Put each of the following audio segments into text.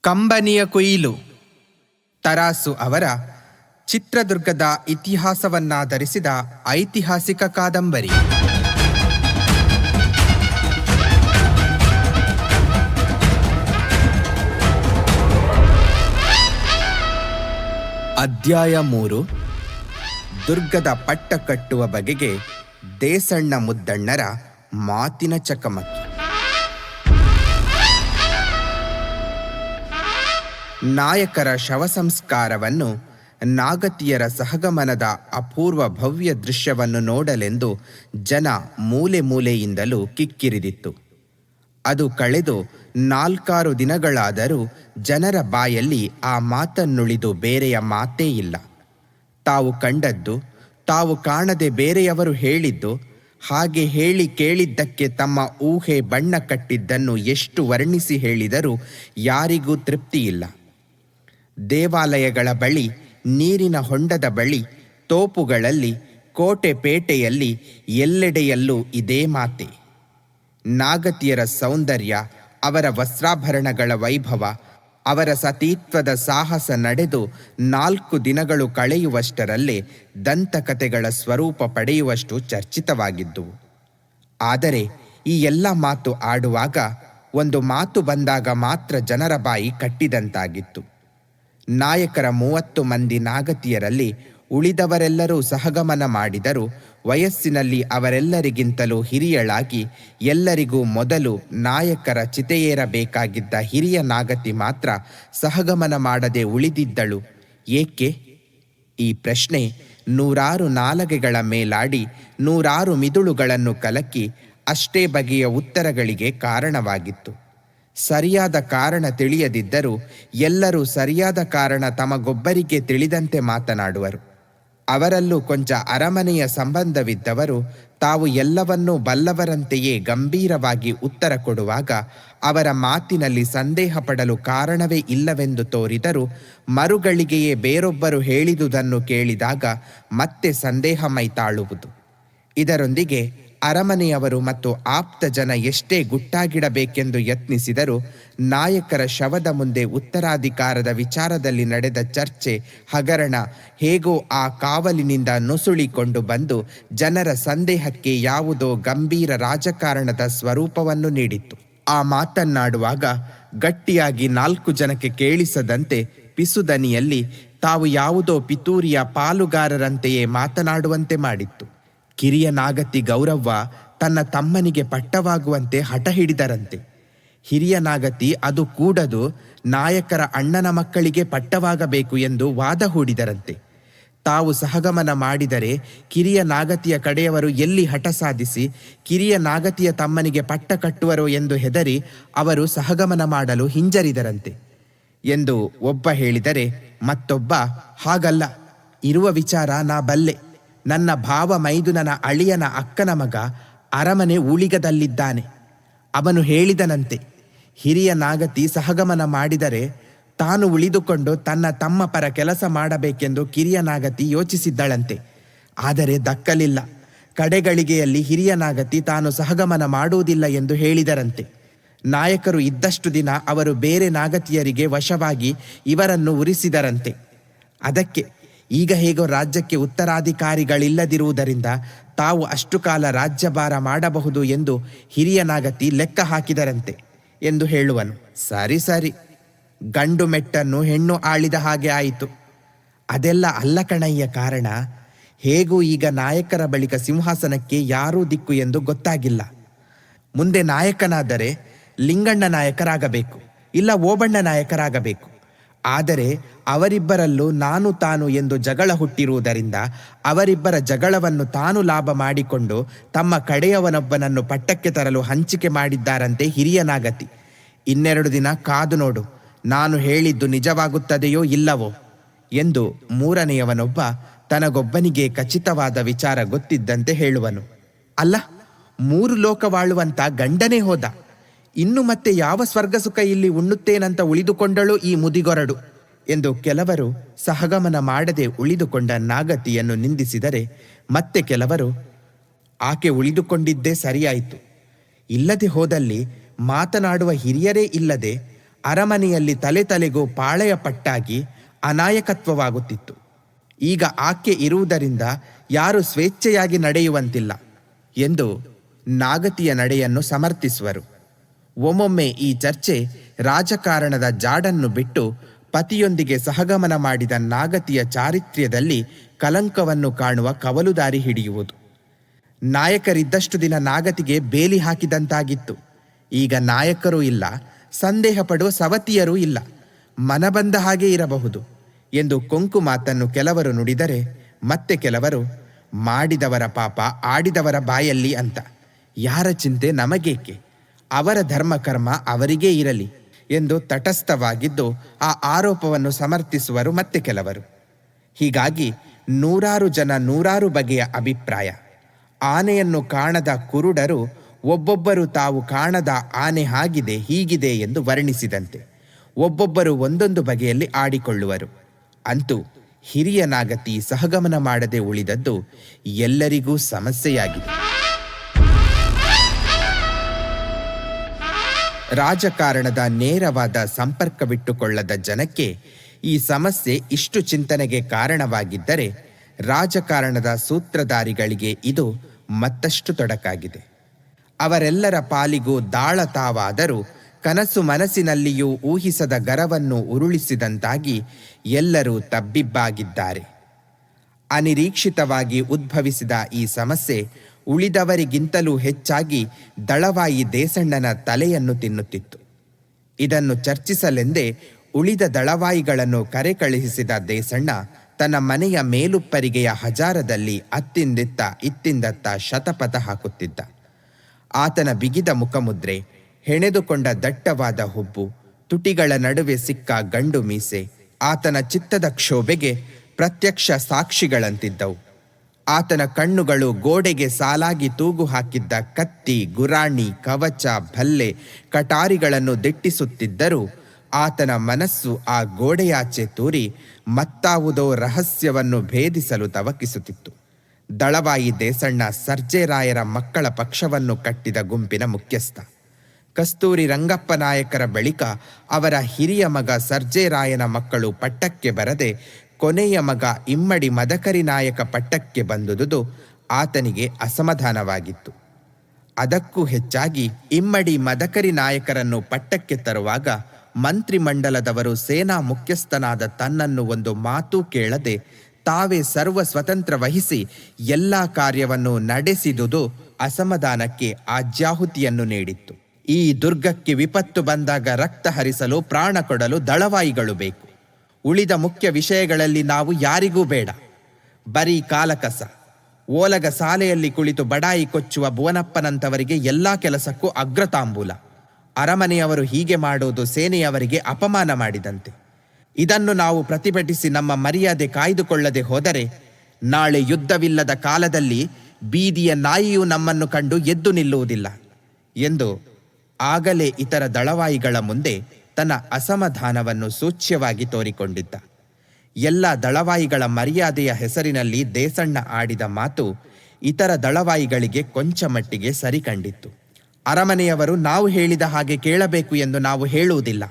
ಕಂಬನಿಯ ಕೊಯಿಲು ತರಾಸು ಅವರ ಚಿತ್ರದುರ್ಗದ ಇತಿಹಾಸವನ್ನಾಧರಿಸಿದ ಐತಿಹಾಸಿಕ ಕಾದಂಬರಿ. ಅಧ್ಯಾಯ 3. ದುರ್ಗದ ಪಟ್ಟ ಕಟ್ಟುವ ಬಗೆಗೆ ದೇಸಣ್ಣ ಮುದ್ದಣ್ಣರ ಮಾತಿನ ಚಕಮಕಿ. ನಾಯಕರ ಶವ ಸಂಸ್ಕಾರವನ್ನು, ನಾಗತಿಯರ ಸಹಗಮನದ ಅಪೂರ್ವ ಭವ್ಯ ದೃಶ್ಯವನ್ನು ನೋಡಲೆಂದು ಜನ ಮೂಲೆ ಮೂಲೆಯಿಂದಲೂ ಕಿಕ್ಕಿರಿದಿತ್ತು. ಅದು ಕಳೆದು 4-6 ದಿನಗಳಾದರೂ ಜನರ ಬಾಯಲ್ಲಿ ಆ ಮಾತನ್ನುಳಿದು ಬೇರೆಯ ಮಾತೇ ಇಲ್ಲ. ತಾವು ಕಂಡದ್ದು, ತಾವು ಕಾಣದೆ ಬೇರೆಯವರು ಹೇಳಿದ್ದು, ಹಾಗೆ ಹೇಳಿ ಕೇಳಿದ್ದಕ್ಕೆ ತಮ್ಮ ಊಹೆ ಬಣ್ಣ ಕಟ್ಟಿದ್ದನ್ನು ಎಷ್ಟು ವರ್ಣಿಸಿ ಹೇಳಿದರೂ ಯಾರಿಗೂ ತೃಪ್ತಿಯಿಲ್ಲ. ದೇವಾಲಯಗಳ ಬಳಿ, ನೀರಿನ ಹೊಂಡದ ಬಳಿ, ತೋಪುಗಳಲ್ಲಿ, ಕೋಟೆ ಪೇಟೆಯಲ್ಲಿ ಎಲ್ಲೆಡೆಯಲ್ಲೂ ಇದೇ ಮಾತೆ. ನಾಗತಿಯರ ಸೌಂದರ್ಯ, ಅವರ ವಸ್ತ್ರಾಭರಣಗಳ ವೈಭವ, ಅವರ ಸತೀತ್ವದ ಸಾಹಸ ನಡೆದು 4 ದಿನಗಳು ಕಳೆಯುವಷ್ಟರಲ್ಲೇ ದಂತಕಥೆಗಳ ಸ್ವರೂಪ ಪಡೆಯುವಷ್ಟು ಚರ್ಚಿತವಾಗಿದ್ದುವು. ಆದರೆ ಈ ಎಲ್ಲ ಮಾತು ಆಡುವಾಗ ಒಂದು ಮಾತು ಬಂದಾಗ ಮಾತ್ರ ಜನರ ಬಾಯಿ ಕಟ್ಟಿದಂತಾಗಿತ್ತು. ನಾಯಕರ 30 ಮಂದಿ ನಾಗತಿಯರಲ್ಲಿ ಉಳಿದವರೆಲ್ಲರೂ ಸಹಗಮನ ಮಾಡಿದರೂ ವಯಸ್ಸಿನಲ್ಲಿ ಅವರೆಲ್ಲರಿಗಿಂತಲೂ ಹಿರಿಯಳಾಗಿ ಎಲ್ಲರಿಗೂ ಮೊದಲು ನಾಯಕರ ಚಿತೆಯೇರಬೇಕಾಗಿದ್ದ ಹಿರಿಯ ನಾಗತಿ ಮಾತ್ರ ಸಹಗಮನ ಮಾಡದೆ ಉಳಿದಿದ್ದಳು. ಏಕೆ? ಈ ಪ್ರಶ್ನೆ 100 ನಾಲಗೆಗಳ ಮೇಲಾಡಿ 100 ಮಿದುಳುಗಳನ್ನು ಕಲಕಿ ಅಷ್ಟೇ ಬಗೆಯ ಉತ್ತರಗಳಿಗೆ ಕಾರಣವಾಗಿತ್ತು. ಸರಿಯಾದ ಕಾರಣ ತಿಳಿಯದಿದ್ದರೂ ಎಲ್ಲರೂ ಸರಿಯಾದ ಕಾರಣ ತಮಗೊಬ್ಬರಿಗೆ ತಿಳಿದಂತೆ ಮಾತನಾಡುವರು. ಅವರಲ್ಲೂ ಕೊಂಚ ಅರಮನೆಯ ಸಂಬಂಧವಿದ್ದವರು ತಾವು ಎಲ್ಲವನ್ನೂ ಬಲ್ಲವರಂತೆಯೇ ಗಂಭೀರವಾಗಿ ಉತ್ತರ ಕೊಡುವಾಗ ಅವರ ಮಾತಿನಲ್ಲಿ ಸಂದೇಹ ಪಡಲು ಕಾರಣವೇ ಇಲ್ಲವೆಂದು ತೋರಿದರೂ ಮರುಗಳಿಗೆಯೇ ಬೇರೊಬ್ಬರು ಹೇಳಿದುದನ್ನು ಕೇಳಿದಾಗ ಮತ್ತೆ ಸಂದೇಹ ಮೈತಾಳುವುದು. ಇದರೊಂದಿಗೆ ಅರಮನೆಯವರು ಮತ್ತು ಆಪ್ತ ಜನ ಎಷ್ಟೇ ಗುಟ್ಟಾಗಿಡಬೇಕೆಂದು ಯತ್ನಿಸಿದರೂ ನಾಯಕರ ಶವದ ಮುಂದೆ ಉತ್ತರಾಧಿಕಾರದ ವಿಚಾರದಲ್ಲಿ ನಡೆದ ಚರ್ಚೆ, ಹಗರಣ ಹೇಗೋ ಆ ಕಾವಲಿನಿಂದ ನುಸುಳಿಕೊಂಡು ಬಂದು ಜನರ ಸಂದೇಹಕ್ಕೆ ಯಾವುದೋ ಗಂಭೀರ ರಾಜಕಾರಣದ ಸ್ವರೂಪವನ್ನು ನೀಡಿತ್ತು. ಆ ಮಾತನ್ನಾಡುವಾಗ ಗಟ್ಟಿಯಾಗಿ 4 ಜನಕ್ಕೆ ಕೇಳಿಸದಂತೆ ಪಿಸುದನಿಯಲ್ಲಿ ತಾವು ಯಾವುದೋ ಪಿತೂರಿಯ ಪಾಲುಗಾರರಂತೆಯೇ ಮಾತನಾಡುವಂತೆ ಮಾಡಿತ್ತು. ಕಿರಿಯ ನಾಗತಿ ಗೌರವ್ವ ತನ್ನ ತಮ್ಮನಿಗೆ ಪಟ್ಟವಾಗುವಂತೆ ಹಠ ಹಿಡಿದರಂತೆ. ಹಿರಿಯ ನಾಗತಿ ಅದು ಕೂಡದು, ನಾಯಕರ ಅಣ್ಣನ ಮಕ್ಕಳಿಗೆ ಪಟ್ಟವಾಗಬೇಕು ಎಂದು ವಾದ ಹೂಡಿದರಂತೆ. ತಾವು ಸಹಗಮನ ಮಾಡಿದರೆ ಕಿರಿಯ ನಾಗತಿಯ ಕಡೆಯವರು ಎಲ್ಲಿ ಹಠ ಸಾಧಿಸಿ ಕಿರಿಯ ನಾಗತಿಯ ತಮ್ಮನಿಗೆ ಪಟ್ಟ ಕಟ್ಟುವರೋ ಎಂದು ಹೆದರಿ ಅವರು ಸಹಗಮನ ಮಾಡಲು ಹಿಂಜರಿದರಂತೆ ಎಂದು ಒಬ್ಬ ಹೇಳಿದರೆ, ಮತ್ತೊಬ್ಬ ಹಾಗಲ್ಲ, ಇರುವ ವಿಚಾರ ನಾ ಬಲ್ಲೆ. ನನ್ನ ಭಾವ ಮೈದುನನ ಅಳಿಯನ ಅಕ್ಕನ ಮಗ ಅರಮನೆ ಉಳಿಗದಲ್ಲಿದ್ದಾನೆ. ಅವನು ಹೇಳಿದನಂತೆ, ಹಿರಿಯ ನಾಗತಿ ಸಹಗಮನ ಮಾಡಿದರೆ ತಾನು ಉಳಿದುಕೊಂಡು ತನ್ನ ತಮ್ಮ ಪರ ಕೆಲಸ ಮಾಡಬೇಕೆಂದು ಕಿರಿಯ ನಾಗತಿ ಯೋಚಿಸಿದ್ದಳಂತೆ. ಆದರೆ ದಕ್ಕಲಿಲ್ಲ. ಕಡೆಗಳಿಗೆಯಲ್ಲಿ ಹಿರಿಯ ನಾಗತಿ ತಾನು ಸಹಗಮನ ಮಾಡುವುದಿಲ್ಲ ಎಂದು ಹೇಳಿದರಂತೆ. ನಾಯಕರು ಇದ್ದಷ್ಟು ದಿನ ಅವರು ಬೇರೆ ನಾಗತಿಯರಿಗೆ ವಶವಾಗಿ ಇವರನ್ನು ಉರಿಸಿದರಂತೆ. ಅದಕ್ಕೆ ಈಗ ಹೇಗೋ ರಾಜ್ಯಕ್ಕೆ ಉತ್ತರಾಧಿಕಾರಿಗಳಿಲ್ಲದಿರುವುದರಿಂದ ತಾವು ಅಷ್ಟು ಕಾಲ ರಾಜ್ಯಭಾರ ಮಾಡಬಹುದು ಎಂದು ಹಿರಿಯ ನಾಗತಿ ಲೆಕ್ಕ ಹಾಕಿದರಂತೆ ಎಂದು ಹೇಳುವನು. ಸರಿ ಸರಿ, ಗಂಡು ಮೆಟ್ಟನ್ನು ಹೆಣ್ಣು ಆಳಿದ ಹಾಗೆ ಆಯಿತು. ಅದೆಲ್ಲ ಅಲ್ಲ ಕಣಯ್ಯ ಕಾರಣ. ಹೇಗೂ ಈಗ ನಾಯಕರ ಬಳಿಕ ಸಿಂಹಾಸನಕ್ಕೆ ಯಾರೂ ದಿಕ್ಕು ಎಂದು ಗೊತ್ತಾಗಿಲ್ಲ. ಮುಂದೆ ನಾಯಕನಾದರೆ ಲಿಂಗಣ್ಣ ನಾಯಕರಾಗಬೇಕು, ಇಲ್ಲ ಓಬಣ್ಣ ನಾಯಕರಾಗಬೇಕು. ಆದರೆ ಅವರಿಬ್ಬರಲ್ಲೂ ನಾನು ತಾನು ಎಂದು ಜಗಳ ಹುಟ್ಟಿರುವುದರಿಂದ ಅವರಿಬ್ಬರ ಜಗಳವನ್ನು ತಾನು ಲಾಭ ಮಾಡಿಕೊಂಡು ತಮ್ಮ ಕಡೆಯವನೊಬ್ಬನನ್ನು ಪಟ್ಟಕ್ಕೆ ತರಲು ಹಂಚಿಕೆ ಮಾಡಿದ್ದಾರಂತೆ ಹಿರಿಯ ನಾಗತಿ. 2 ದಿನ ಕಾದು ನೋಡು, ನಾನು ಹೇಳಿದ್ದು ನಿಜವಾಗುತ್ತದೆಯೋ ಇಲ್ಲವೋ ಎಂದು 3ನೆಯವನೊಬ್ಬ ತನಗೊಬ್ಬನಿಗೆ ಖಚಿತವಾದ ವಿಚಾರ ಗೊತ್ತಿದ್ದಂತೆ ಹೇಳುವನು. ಅಲ್ಲ, 3 ಲೋಕವಾಳುವಂತ ಗಂಡನೇ ಹೋದ, ಇನ್ನು ಮತ್ತೆ ಯಾವ ಸ್ವರ್ಗ ಸುಖ ಇಲ್ಲಿ ಉಣ್ಣುತ್ತೇನಂತ ಉಳಿದುಕೊಂಡಳು ಈ ಮುದಿಗೊರಡು ಎಂದು ಕೆಲವರು ಸಹಗಮನ ಮಾಡದೆ ಉಳಿದುಕೊಂಡ ನಾಗತಿಯನ್ನು ನಿಂದಿಸಿದರೆ, ಮತ್ತೆ ಕೆಲವರು ಆಕೆ ಉಳಿದುಕೊಂಡಿದ್ದೇ ಸರಿಯಾಯಿತು, ಇಲ್ಲದೆ ಹೋದಲ್ಲಿ ಮಾತನಾಡುವ ಹಿರಿಯರೇ ಇಲ್ಲದೆ ಅರಮನೆಯಲ್ಲಿ ತಲೆ ತಲೆಗೂ ಪಾಳೆಯ ಪಟ್ಟಾಗಿ ಅನಾಯಕತ್ವವಾಗುತ್ತಿತ್ತು. ಈಗ ಆಕೆ ಇರುವುದರಿಂದ ಯಾರು ಸ್ವೇಚ್ಛೆಯಾಗಿ ನಡೆಯುವಂತಿಲ್ಲ ಎಂದು ನಾಗತಿಯ ನಡೆಯನ್ನು ಸಮರ್ಥಿಸುವರು. ಒಮ್ಮೊಮ್ಮೆ ಈ ಚರ್ಚೆ ರಾಜಕಾರಣದ ಜಾಡನ್ನು ಬಿಟ್ಟು ಪತಿಯೊಂದಿಗೆ ಸಹಗಮನ ಮಾಡಿದ ನಾಗತಿಯ ಚಾರಿತ್ರ್ಯದಲ್ಲಿ ಕಲಂಕವನ್ನು ಕಾಣುವ ಕವಲುದಾರಿ ಹಿಡಿಯುವುದು. ನಾಯಕರಿದ್ದಷ್ಟು ದಿನ ನಾಗತಿಗೆ ಬೇಲಿ ಹಾಕಿದಂತಾಗಿತ್ತು. ಈಗ ನಾಯಕರೂ ಇಲ್ಲ, ಸಂದೇಹ ಪಡುವ ಸವತಿಯರೂ ಇಲ್ಲ, ಮನಬಂದ ಹಾಗೆ ಇರಬಹುದು ಎಂದು ಕೊಂಕು ಮಾತನ್ನು ಕೆಲವರು ನುಡಿದರೆ, ಮತ್ತೆ ಕೆಲವರು ಮಾಡಿದವರ ಪಾಪ ಆಡಿದವರ ಬಾಯಲ್ಲಿ ಅಂತ. ಯಾರ ಚಿಂತೆ ನಮಗೇಕೆ, ಅವರ ಧರ್ಮಕರ್ಮ ಅವರಿಗೇ ಇರಲಿ ಎಂದು ತಟಸ್ಥವಾಗಿದ್ದು ಆ ಆರೋಪವನ್ನು ಸಮರ್ಥಿಸುವರು ಮತ್ತೆ ಕೆಲವರು. ಹೀಗಾಗಿ ನೂರಾರು ಜನ ನೂರಾರು ಬಗೆಯ ಅಭಿಪ್ರಾಯ. ಆನೆಯನ್ನು ಕಾಣದ ಕುರುಡರು ಒಬ್ಬೊಬ್ಬರು ತಾವು ಕಾಣದ ಆನೆ ಹಾಗಿದೆ ಹೀಗಿದೆ ಎಂದು ವರ್ಣಿಸಿದಂತೆ ಒಬ್ಬೊಬ್ಬರು ಒಂದೊಂದು ಬಗೆಯಲ್ಲಿ ಆಡಿಕೊಳ್ಳುವರು. ಅಂತೂ ಹಿರಿಯ ನಾಗತಿ ಸಹಗಮನ ಮಾಡದೆ ಉಳಿದದ್ದು ಎಲ್ಲರಿಗೂ ಸಮಸ್ಯೆಯಾಗಿದೆ. ರಾಜಕಾರಣದ ನೇರವಾದ ಸಂಪರ್ಕವಿಟ್ಟುಕೊಳ್ಳದ ಜನಕ್ಕೆ ಈ ಸಮಸ್ಯೆ ಇಷ್ಟು ಚಿಂತನೆಗೆ ಕಾರಣವಾಗಿದ್ದರೆ, ರಾಜಕಾರಣದ ಸೂತ್ರಧಾರಿಗಳಿಗೆ ಇದು ಮತ್ತಷ್ಟು ತೊಡಕಾಗಿದೆ. ಅವರೆಲ್ಲರ ಪಾಲಿಗೂ ದಾಳ ತಾವಾದರೂ ಕನಸು ಮನಸ್ಸಿನಲ್ಲಿಯೂ ಊಹಿಸದ ಗರವನ್ನು ಉರುಳಿಸಿದಂತಾಗಿ ಎಲ್ಲರೂ ತಬ್ಬಿಬ್ಬಾಗಿದ್ದಾರೆ. ಅನಿರೀಕ್ಷಿತವಾಗಿ ಉದ್ಭವಿಸಿದ ಈ ಸಮಸ್ಯೆ ಉಳಿದವರಿಗಿಂತಲೂ ಹೆಚ್ಚಾಗಿ ದಳವಾಯಿ ದೇಸಣ್ಣನ ತಲೆಯನ್ನು ತಿನ್ನುತ್ತಿತ್ತು. ಇದನ್ನು ಚರ್ಚಿಸಲೆಂದೇ ಉಳಿದ ದಳವಾಯಿಗಳನ್ನು ಕರೆ ಕಳುಹಿಸಿದ ದೇಸಣ್ಣ ತನ್ನ ಮನೆಯ ಮೇಲುಪ್ಪರಿಗೆಯ ಹಜಾರದಲ್ಲಿ ಅತ್ತಿಂದಿತ್ತ ಇತ್ತಿಂದತ್ತ ಶತಪಥ ಹಾಕುತ್ತಿದ್ದ. ಆತನ ಬಿಗಿದ ಮುಖಮುದ್ರೆ, ಹೆಣೆದುಕೊಂಡ ದಟ್ಟವಾದ ಹುಬ್ಬು, ತುಟಿಗಳ ನಡುವೆ ಸಿಕ್ಕ ಗಂಡು ಮೀಸೆ ಆತನ ಚಿತ್ತದ ಕ್ಷೋಭೆಗೆ ಪ್ರತ್ಯಕ್ಷ ಸಾಕ್ಷಿಗಳಂತಿದ್ದವು. ಆತನ ಕಣ್ಣುಗಳು ಗೋಡೆಗೆ ಸಾಲಾಗಿ ತೂಗು ಹಾಕಿದ್ದ ಕತ್ತಿ, ಗುರಾಣಿ, ಕವಚ, ಭಲ್ಲೆ, ಕಟಾರಿಗಳನ್ನು ದಿಟ್ಟಿಸುತ್ತಿದ್ದರೂ ಆತನ ಮನಸ್ಸು ಆ ಗೋಡೆಯಾಚೆ ತೂರಿ ಮತ್ತಾವುದೋ ರಹಸ್ಯವನ್ನು ಭೇದಿಸಲು ತವಕಿಸುತ್ತಿತ್ತು. ದಳವಾಯಿ ದೇಸಣ್ಣ ಸರ್ಜೇರಾಯರ ಮಕ್ಕಳ ಪಕ್ಷವನ್ನು ಕಟ್ಟಿದ ಗುಂಪಿನ ಮುಖ್ಯಸ್ಥ. ಕಸ್ತೂರಿ ರಂಗಪ್ಪ ನಾಯಕರ ಬಳಿಕ ಅವರ ಹಿರಿಯ ಮಗ ಸರ್ಜೇರಾಯನ ಮಕ್ಕಳು ಪಟ್ಟಕ್ಕೆ ಬರದೆ ಕೊನೆಯ ಮಗ ಇಮ್ಮಡಿ ಮದಕರಿ ನಾಯಕ ಪಟ್ಟಕ್ಕೆ ಬಂದುದು ಆತನಿಗೆ ಅಸಮಾಧಾನವಾಗಿತ್ತು. ಅದಕ್ಕೂ ಹೆಚ್ಚಾಗಿ ಇಮ್ಮಡಿ ಮದಕರಿ ನಾಯಕರನ್ನು ಪಟ್ಟಕ್ಕೆ ತರುವಾಗ ಮಂತ್ರಿಮಂಡಲದವರು ಸೇನಾ ಮುಖ್ಯಸ್ಥನಾದ ತನ್ನನ್ನು ಒಂದು ಮಾತೂ ಕೇಳದೆ ತಾವೇ ಸರ್ವ ಸ್ವತಂತ್ರ ವಹಿಸಿ ಎಲ್ಲ ಕಾರ್ಯವನ್ನು ನಡೆಸಿದುದು ಅಸಮಾಧಾನಕ್ಕೆ ಆಜ್ಯಾಹುತಿಯನ್ನು ನೀಡಿತ್ತು. ಈ ದುರ್ಗಕ್ಕೆ ವಿಪತ್ತು ಬಂದಾಗ ರಕ್ತ ಹರಿಸಲು ಪ್ರಾಣ ಕೊಡಲು ದಳವಾಯಿಗಳು ಬೇಕು. ಉಳಿದ ಮುಖ್ಯ ವಿಷಯಗಳಲ್ಲಿ ನಾವು ಯಾರಿಗೂ ಬೇಡ. ಬರೀ ಕಾಲಕಸ, ಓಲಗ ಸಾಲೆಯಲ್ಲಿ ಕುಳಿತು ಬಡಾಯಿ ಕೊಚ್ಚುವ ಭುವನಪ್ಪನಂತವರಿಗೆ ಎಲ್ಲ ಕೆಲಸಕ್ಕೂ ಅಗ್ರತಾಂಬೂಲ. ಅರಮನೆಯವರು ಹೀಗೆ ಮಾಡೋದು ಸೇನೆಯವರಿಗೆ ಅಪಮಾನ ಮಾಡಿದಂತೆ. ಇದನ್ನು ನಾವು ಪ್ರತಿಭಟಿಸಿ ನಮ್ಮ ಮರ್ಯಾದೆ ಕಾಯ್ದುಕೊಳ್ಳದೆ ಹೋದರೆ ನಾಳೆ ಯುದ್ಧವಿಲ್ಲದ ಕಾಲದಲ್ಲಿ ಬೀದಿಯ ನಾಯಿಯೂ ನಮ್ಮನ್ನು ಕಂಡು ಎದ್ದು ನಿಲ್ಲುವುದಿಲ್ಲ ಎಂದು ಆಗಲೇ ಇತರ ದಳವಾಯಿಗಳ ಮುಂದೆ ತನ್ನ ಅಸಮಾಧಾನವನ್ನು ಸೂಚ್ಯವಾಗಿ ತೋರಿಕೊಂಡಿದ್ದ. ಎಲ್ಲ ದಳವಾಯಿಗಳ ಮರ್ಯಾದೆಯ ಹೆಸರಿನಲ್ಲಿ ದೇಸಣ್ಣ ಆಡಿದ ಮಾತು ಇತರ ದಳವಾಯಿಗಳಿಗೆ ಕೊಂಚ ಮಟ್ಟಿಗೆ ಸರಿ ಕಂಡಿತ್ತು. ಅರಮನೆಯವರು ನಾವು ಹೇಳಿದ ಹಾಗೆ ಕೇಳಬೇಕು ಎಂದು ನಾವು ಹೇಳುವುದಿಲ್ಲ.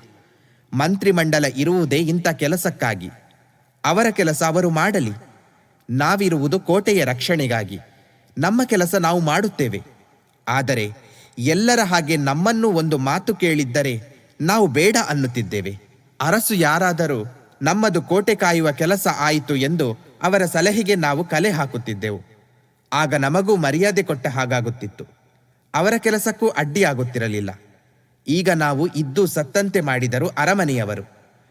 ಮಂತ್ರಿಮಂಡಲ ಇರುವುದೇ ಇಂಥ ಕೆಲಸಕ್ಕಾಗಿ. ಅವರ ಕೆಲಸ ಅವರು ಮಾಡಲಿ. ನಾವಿರುವುದು ಕೋಟೆಯ ರಕ್ಷಣೆಗಾಗಿ. ನಮ್ಮ ಕೆಲಸ ನಾವು ಮಾಡುತ್ತೇವೆ. ಆದರೆ ಎಲ್ಲರ ಹಾಗೆ ನಮ್ಮನ್ನು ಒಂದು ಮಾತು ಕೇಳಿದ್ದರೆ ನಾವು ಬೇಡ ಅನ್ನುತ್ತಿದ್ದೇವೆ. ಅರಸು ಯಾರಾದರೂ ನಮ್ಮದು ಕೋಟೆ ಕಾಯುವ ಕೆಲಸ ಆಯಿತು ಎಂದು ಅವರ ಸಲಹೆಗೆ ನಾವು ಕಲೆ ಹಾಕುತ್ತಿದ್ದೆವು. ಆಗ ನಮಗೂ ಮರ್ಯಾದೆ ಕೊಟ್ಟ ಹಾಗಾಗುತ್ತಿತ್ತು. ಅವರ ಕೆಲಸಕ್ಕೂ ಅಡ್ಡಿಯಾಗುತ್ತಿರಲಿಲ್ಲ. ಈಗ ನಾವು ಇದ್ದು ಸತ್ತಂತೆ ಮಾಡಿದರು ಅರಮನೆಯವರು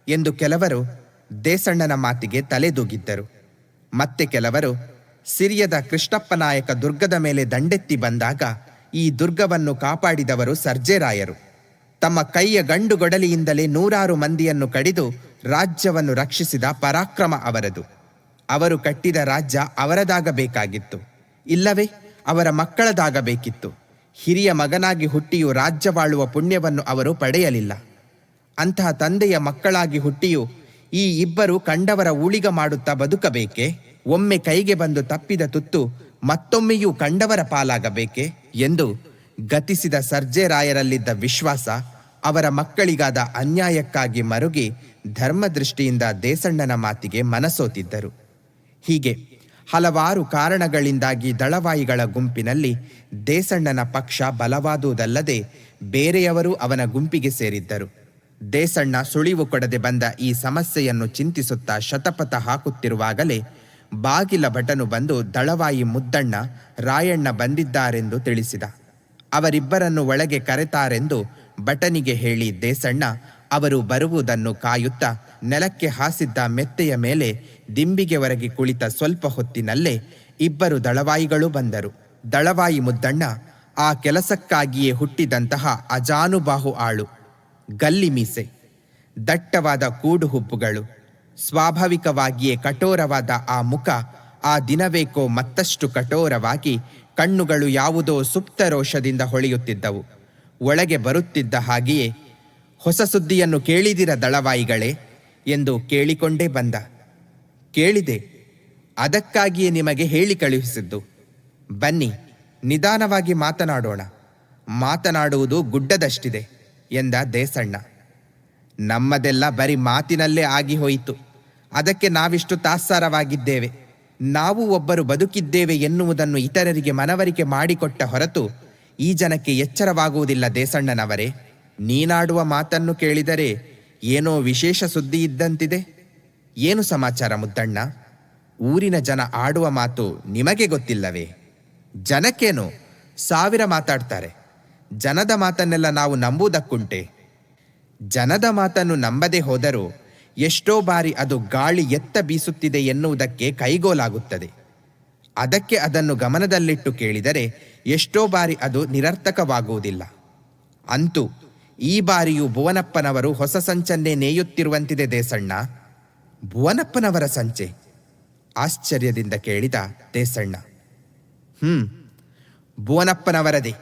ಎಂದು ಕೆಲವರು ದೇಸಣ್ಣನ ಮಾತಿಗೆ ತಲೆದೂಗಿದ್ದರು. ಮತ್ತೆ ಕೆಲವರು ಸಿರಿಯದ ಕೃಷ್ಣಪ್ಪ ನಾಯಕ ದುರ್ಗದ ಮೇಲೆ ದಂಡೆತ್ತಿ ಬಂದಾಗ ಈ ದುರ್ಗವನ್ನು ಕಾಪಾಡಿದವರು ಸರ್ಜೇರಾಯರು. ತಮ್ಮ ಕೈಯ ಗಂಡುಗೊಡಲಿಯಿಂದಲೇ ನೂರಾರು ಮಂದಿಯನ್ನು ಕಡಿದು ರಾಜ್ಯವನ್ನು ರಕ್ಷಿಸಿದ ಪರಾಕ್ರಮ ಅವರದು. ಅವರು ಕಟ್ಟಿದ ರಾಜ್ಯ ಅವರದಾಗಬೇಕಾಗಿತ್ತು, ಇಲ್ಲವೇ ಅವರ ಮಕ್ಕಳದಾಗಬೇಕಿತ್ತು. ಹಿರಿಯ ಮಗನಾಗಿ ಹುಟ್ಟಿಯೂ ರಾಜ್ಯವಾಳುವ ಪುಣ್ಯವನ್ನು ಅವರು ಪಡೆಯಲಿಲ್ಲ. ಅಂತಹ ತಂದೆಯ ಮಕ್ಕಳಾಗಿ ಹುಟ್ಟಿಯೂ ಈ ಇಬ್ಬರು ಕಂಡವರ ಊಳಿಗ ಮಾಡುತ್ತಾ ಬದುಕಬೇಕೆ? ಒಮ್ಮೆ ಕೈಗೆ ಬಂದು ತಪ್ಪಿದ ತುತ್ತು ಮತ್ತೊಮ್ಮೆಯೂ ಕಂಡವರ ಪಾಲಾಗಬೇಕೆ ಎಂದು ಗತಿಸಿದ ಸರ್ಜೇರಾಯರಲ್ಲಿದ್ದ ವಿಶ್ವಾಸ ಅವರ ಮಕ್ಕಳಿಗಾದ ಅನ್ಯಾಯಕ್ಕಾಗಿ ಮರುಗಿ ಧರ್ಮದೃಷ್ಟಿಯಿಂದ ದೇಸಣ್ಣನ ಮಾತಿಗೆ ಮನಸೋತಿದ್ದರು. ಹೀಗೆ ಹಲವಾರು ಕಾರಣಗಳಿಂದಾಗಿ ದಳವಾಯಿಗಳ ಗುಂಪಿನಲ್ಲಿ ದೇಸಣ್ಣನ ಪಕ್ಷ ಬಲವಾದುದಲ್ಲದೆ ಬೇರೆಯವರು ಅವನ ಗುಂಪಿಗೆ ಸೇರಿದ್ದರು. ದೇಸಣ್ಣ ಸುಳಿವು ಕೊಡದೆ ಬಂದ ಈ ಸಮಸ್ಯೆಯನ್ನು ಚಿಂತಿಸುತ್ತಾ ಶತಪಥ ಹಾಕುತ್ತಿರುವಾಗಲೇ ಬಾಗಿಲ ಭಟನು ಬಂದು ದಳವಾಯಿ ಮುದ್ದಣ್ಣ, ರಾಯಣ್ಣ ಬಂದಿದ್ದಾರೆಂದು ತಿಳಿಸಿದ. ಅವರಿಬ್ಬರನ್ನು ಒಳಗೆ ಕರೆತಾರೆಂದು ಭಟನಿಗೆ ಹೇಳಿ ದೇಸಣ್ಣ ಅವರು ಬರುವುದನ್ನು ಕಾಯುತ್ತಾ ನೆಲಕ್ಕೆ ಹಾಸಿದ್ದ ಮೆತ್ತೆಯ ಮೇಲೆ ದಿಂಬಿಗೆ ಒರಗಿ ಕುಳಿತ ಸ್ವಲ್ಪ ಹೊತ್ತಿನಲ್ಲೇ ಇಬ್ಬರು ದಳವಾಯಿಗಳು ಬಂದರು. ದಳವಾಯಿ ಮುದ್ದಣ್ಣ ಆ ಕೆಲಸಕ್ಕಾಗಿಯೇ ಹುಟ್ಟಿದಂತಹ ಅಜಾನುಬಾಹು ಆಳು. ಗಲ್ಲಿ ಮೀಸೆ, ದಟ್ಟವಾದ ಕೂಡು ಹುಬ್ಬುಗಳು, ಸ್ವಾಭಾವಿಕವಾಗಿಯೇ ಕಠೋರವಾದ ಆ ಮುಖ ಆ ದಿನವೇಕೋ ಮತ್ತಷ್ಟು ಕಠೋರವಾಗಿ ಕಣ್ಣುಗಳು ಯಾವುದೋ ಸುಪ್ತ ರೋಷದಿಂದ ಹೊಳೆಯುತ್ತಿದ್ದವು. ಒಳಗೆ ಬರುತ್ತಿದ್ದ ಹಾಗೆಯೇ ಹೊಸ ಸುದ್ದಿಯನ್ನು ಕೇಳಿದಿರ ದಳವಾಯಿಗಳೇ ಎಂದು ಕೇಳಿಕೊಂಡೇ ಬಂದ. ಕೇಳಿದೆ, ಅದಕ್ಕಾಗಿಯೇ ನಿಮಗೆ ಹೇಳಿ ಕಳುಹಿಸಿದ್ದು. ಬನ್ನಿ, ನಿಧಾನವಾಗಿ ಮಾತನಾಡೋಣ. ಮಾತನಾಡುವುದು ಗುಡ್ಡದಷ್ಟಿದೆ ಎಂದ ದೇಸಣ್ಣ. ನಮ್ಮದೆಲ್ಲ ಬರೀ ಮಾತಿನಲ್ಲೇ ಆಗಿ ಹೋಯಿತು. ಅದಕ್ಕೆ ನಾವಿಷ್ಟು ತಾತ್ಸಾರವಾಗಿದ್ದೇವೆ. ನಾವು ಒಬ್ಬರು ಬದುಕಿದ್ದೇವೆ ಎನ್ನುವುದನ್ನು ಇತರರಿಗೆ ಮನವರಿಕೆ ಮಾಡಿಕೊಟ್ಟ ಹೊರತು ಈ ಜನಕ್ಕೆ ಎಚ್ಚರವಾಗುವುದಿಲ್ಲ. ದೇಸಣ್ಣನವರೇ, ನೀನಾಡುವ ಮಾತನ್ನು ಕೇಳಿದರೆ ಏನೋ ವಿಶೇಷ ಸುದ್ದಿ ಇದ್ದಂತಿದೆ. ಏನು ಸಮಾಚಾರ ಮುದ್ದಣ್ಣ? ಊರಿನ ಜನ ಆಡುವ ಮಾತು ನಿಮಗೆ ಗೊತ್ತಿಲ್ಲವೇ? ಜನಕ್ಕೇನು 1000 ಮಾತಾಡ್ತಾರೆ. ಜನದ ಮಾತನ್ನೆಲ್ಲ ನಾವು ನಂಬುವುದಕ್ಕುಂಟೆ? ಜನದ ಮಾತನ್ನು ನಂಬದೆ ಹೋದರೂ ಎಷ್ಟೋ ಬಾರಿ ಅದು ಗಾಳಿ ಎತ್ತ ಬೀಸುತ್ತಿದೆ ಎನ್ನುವುದಕ್ಕೆ ಕೈಗೋಲಾಗುತ್ತದೆ. ಅದಕ್ಕೆ ಅದನ್ನು ಗಮನದಲ್ಲಿಟ್ಟು ಕೇಳಿದರೆ ಎಷ್ಟೋ ಬಾರಿ ಅದು ನಿರರ್ಥಕವಾಗುವುದಿಲ್ಲ. ಅಂತೂ ಈ ಬಾರಿಯೂ ಭುವನಪ್ಪನವರು ಹೊಸ ಸಂಚನ್ನೇ ನೇಯುತ್ತಿರುವಂತಿದೆ ದೇಸಣ್ಣ. ಭುವನಪ್ಪನವರ ಸಂಚೆ? ಆಶ್ಚರ್ಯದಿಂದ ಕೇಳಿದ ದೇಸಣ್ಣ. ಭುವನಪ್ಪನವರದೇ.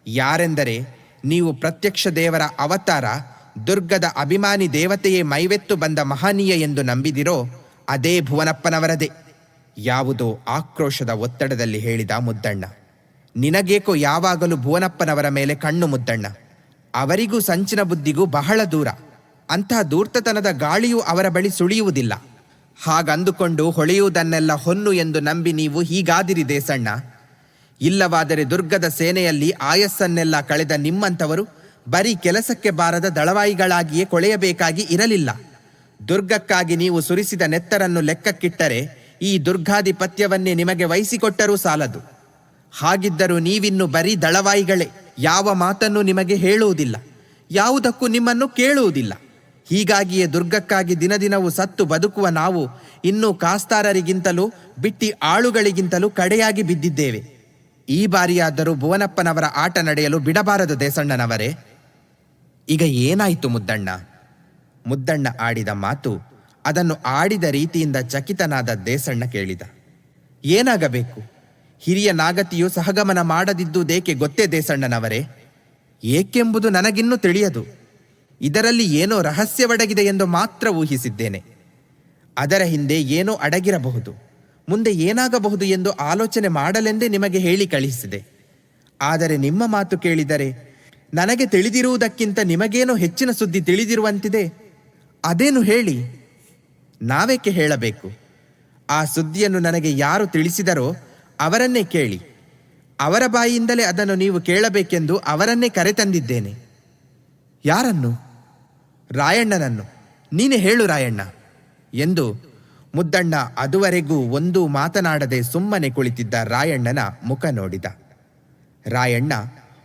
ಯಾರೆಂದರೆ ನೀವು ಪ್ರತ್ಯಕ್ಷ ದೇವರ ಅವತಾರ, ದುರ್ಗದ ಅಭಿಮಾನಿ ದೇವತೆಯೇ ಮೈವೆತ್ತು ಬಂದ ಮಹನೀಯ ಎಂದು ನಂಬಿದಿರೋ ಅದೇ ಭುವನಪ್ಪನವರದೇ. ಯಾವುದೋ ಆಕ್ರೋಶದ ಒತ್ತಡದಲ್ಲಿ ಹೇಳಿದ ಮುದ್ದಣ್ಣ. ನಿನಗೇಕೋ ಯಾವಾಗಲೂ ಭುವನಪ್ಪನವರ ಮೇಲೆ ಕಣ್ಣು ಮುದ್ದಣ್ಣ. ಅವರಿಗೂ ಸಂಚಿನ ಬುದ್ಧಿಗೂ ಬಹಳ ದೂರ. ಅಂತಹ ಧೂರ್ತತನದ ಗಾಳಿಯೂ ಅವರ ಬಳಿ ಸುಳಿಯುವುದಿಲ್ಲ. ಹಾಗಂದುಕೊಂಡು ಹೊಳೆಯುವುದನ್ನೆಲ್ಲ ಹೊನ್ನು ಎಂದು ನಂಬಿ ನೀವು ಹೀಗಾದಿರಿ ದೇಸಣ್ಣ. ಇಲ್ಲವಾದರೆ ದುರ್ಗದ ಸೇನೆಯಲ್ಲಿ ಆಯಸ್ಸನ್ನೆಲ್ಲ ಕಳೆದ ನಿಮ್ಮಂಥವರು ಬರೀ ಕೆಲಸಕ್ಕೆ ಬಾರದ ದಳವಾಯಿಗಳಾಗಿಯೇ ಕೊಳೆಯಬೇಕಾಗಿ ಇರಲಿಲ್ಲ. ದುರ್ಗಕ್ಕಾಗಿ ನೀವು ಸುರಿಸಿದ ನೆತ್ತರನ್ನು ಲೆಕ್ಕಕ್ಕಿಟ್ಟರೆ ಈ ದುರ್ಗಾಧಿಪತ್ಯವನ್ನೇ ನಿಮಗೆ ವಹಿಸಿಕೊಟ್ಟರೂ ಸಾಲದು. ಹಾಗಿದ್ದರೂ ನೀವಿನ್ನು ಬರೀ ದಳವಾಯಿಗಳೇ. ಯಾವ ಮಾತನ್ನು ನಿಮಗೆ ಹೇಳುವುದಿಲ್ಲ, ಯಾವುದಕ್ಕೂ ನಿಮ್ಮನ್ನು ಕೇಳುವುದಿಲ್ಲ. ಹೀಗಾಗಿಯೇ ದುರ್ಗಕ್ಕಾಗಿ ದಿನದಿನವೂ ಸತ್ತು ಬದುಕುವ ನಾವು ಇನ್ನೂ ಕಾಸ್ತಾರರಿಗಿಂತಲೂ ಬಿಟ್ಟಿ ಆಳುಗಳಿಗಿಂತಲೂ ಕಡೆಯಾಗಿ ಬಿದ್ದಿದ್ದೇವೆ. ಈ ಬಾರಿಯಾದರೂ ಭುವನಪ್ಪನವರ ಆಟ ನಡೆಯಲು ಬಿಡಬಾರದು ದೇಸಣ್ಣನವರೇ. ಈಗ ಏನಾಯಿತು ಮುದ್ದಣ್ಣ? ಮುದ್ದಣ್ಣ ಆಡಿದ ಮಾತು, ಅದನ್ನು ಆಡಿದ ರೀತಿಯಿಂದ ಚಕಿತನಾದ ದೇಸಣ್ಣ ಕೇಳಿದ. ಏನಾಗಬೇಕು? ಹಿರಿಯ ನಾಗತಿಯು ಸಹಗಮನ ಮಾಡದಿದ್ದುದೇಕೆ ಗೊತ್ತೇ ದೇಸಣ್ಣನವರೇ? ಏಕೆಂಬುದು ನನಗಿನ್ನೂ ತಿಳಿಯದು. ಇದರಲ್ಲಿ ಏನೋ ರಹಸ್ಯವಡಗಿದೆ ಎಂದು ಮಾತ್ರ ಊಹಿಸಿದ್ದೇನೆ. ಅದರ ಹಿಂದೆ ಏನೋ ಅಡಗಿರಬಹುದು. ಮುಂದೆ ಏನಾಗಬಹುದು ಎಂದು ಆಲೋಚನೆ ಮಾಡಲೆಂದೇ ನಿಮಗೆ ಹೇಳಿ ಕಳಿಸಿದೆ. ಆದರೆ ನಿಮ್ಮ ಮಾತು ಕೇಳಿದರೆ ನನಗೆ ತಿಳಿದಿರುವುದಕ್ಕಿಂತ ನಿಮಗೇನೋ ಹೆಚ್ಚಿನ ಸುದ್ದಿ ತಿಳಿದಿರುವಂತಿದೆ. ಅದೇನು ಹೇಳಿ? ನಾವೇಕೆ ಹೇಳಬೇಕು? ಆ ಸುದ್ದಿಯನ್ನು ನನಗೆ ಯಾರು ತಿಳಿಸಿದರೋ ಅವರನ್ನೇ ಕೇಳಿ. ಅವರ ಬಾಯಿಯಿಂದಲೇ ಅದನ್ನು ನೀವು ಕೇಳಬೇಕೆಂದು ಅವರನ್ನೇ ಕರೆತಂದಿದ್ದೇನೆ. ಯಾರನ್ನು? ರಾಯಣ್ಣನನ್ನು. ನೀನೇ ಹೇಳು ರಾಯಣ್ಣ ಎಂದು ಮುದ್ದಣ್ಣ ಅದುವರೆಗೂ ಒಂದೂ ಮಾತನಾಡದೆ ಸುಮ್ಮನೆ ಕುಳಿತಿದ್ದ ರಾಯಣ್ಣನ ಮುಖ ನೋಡಿದ. ರಾಯಣ್ಣ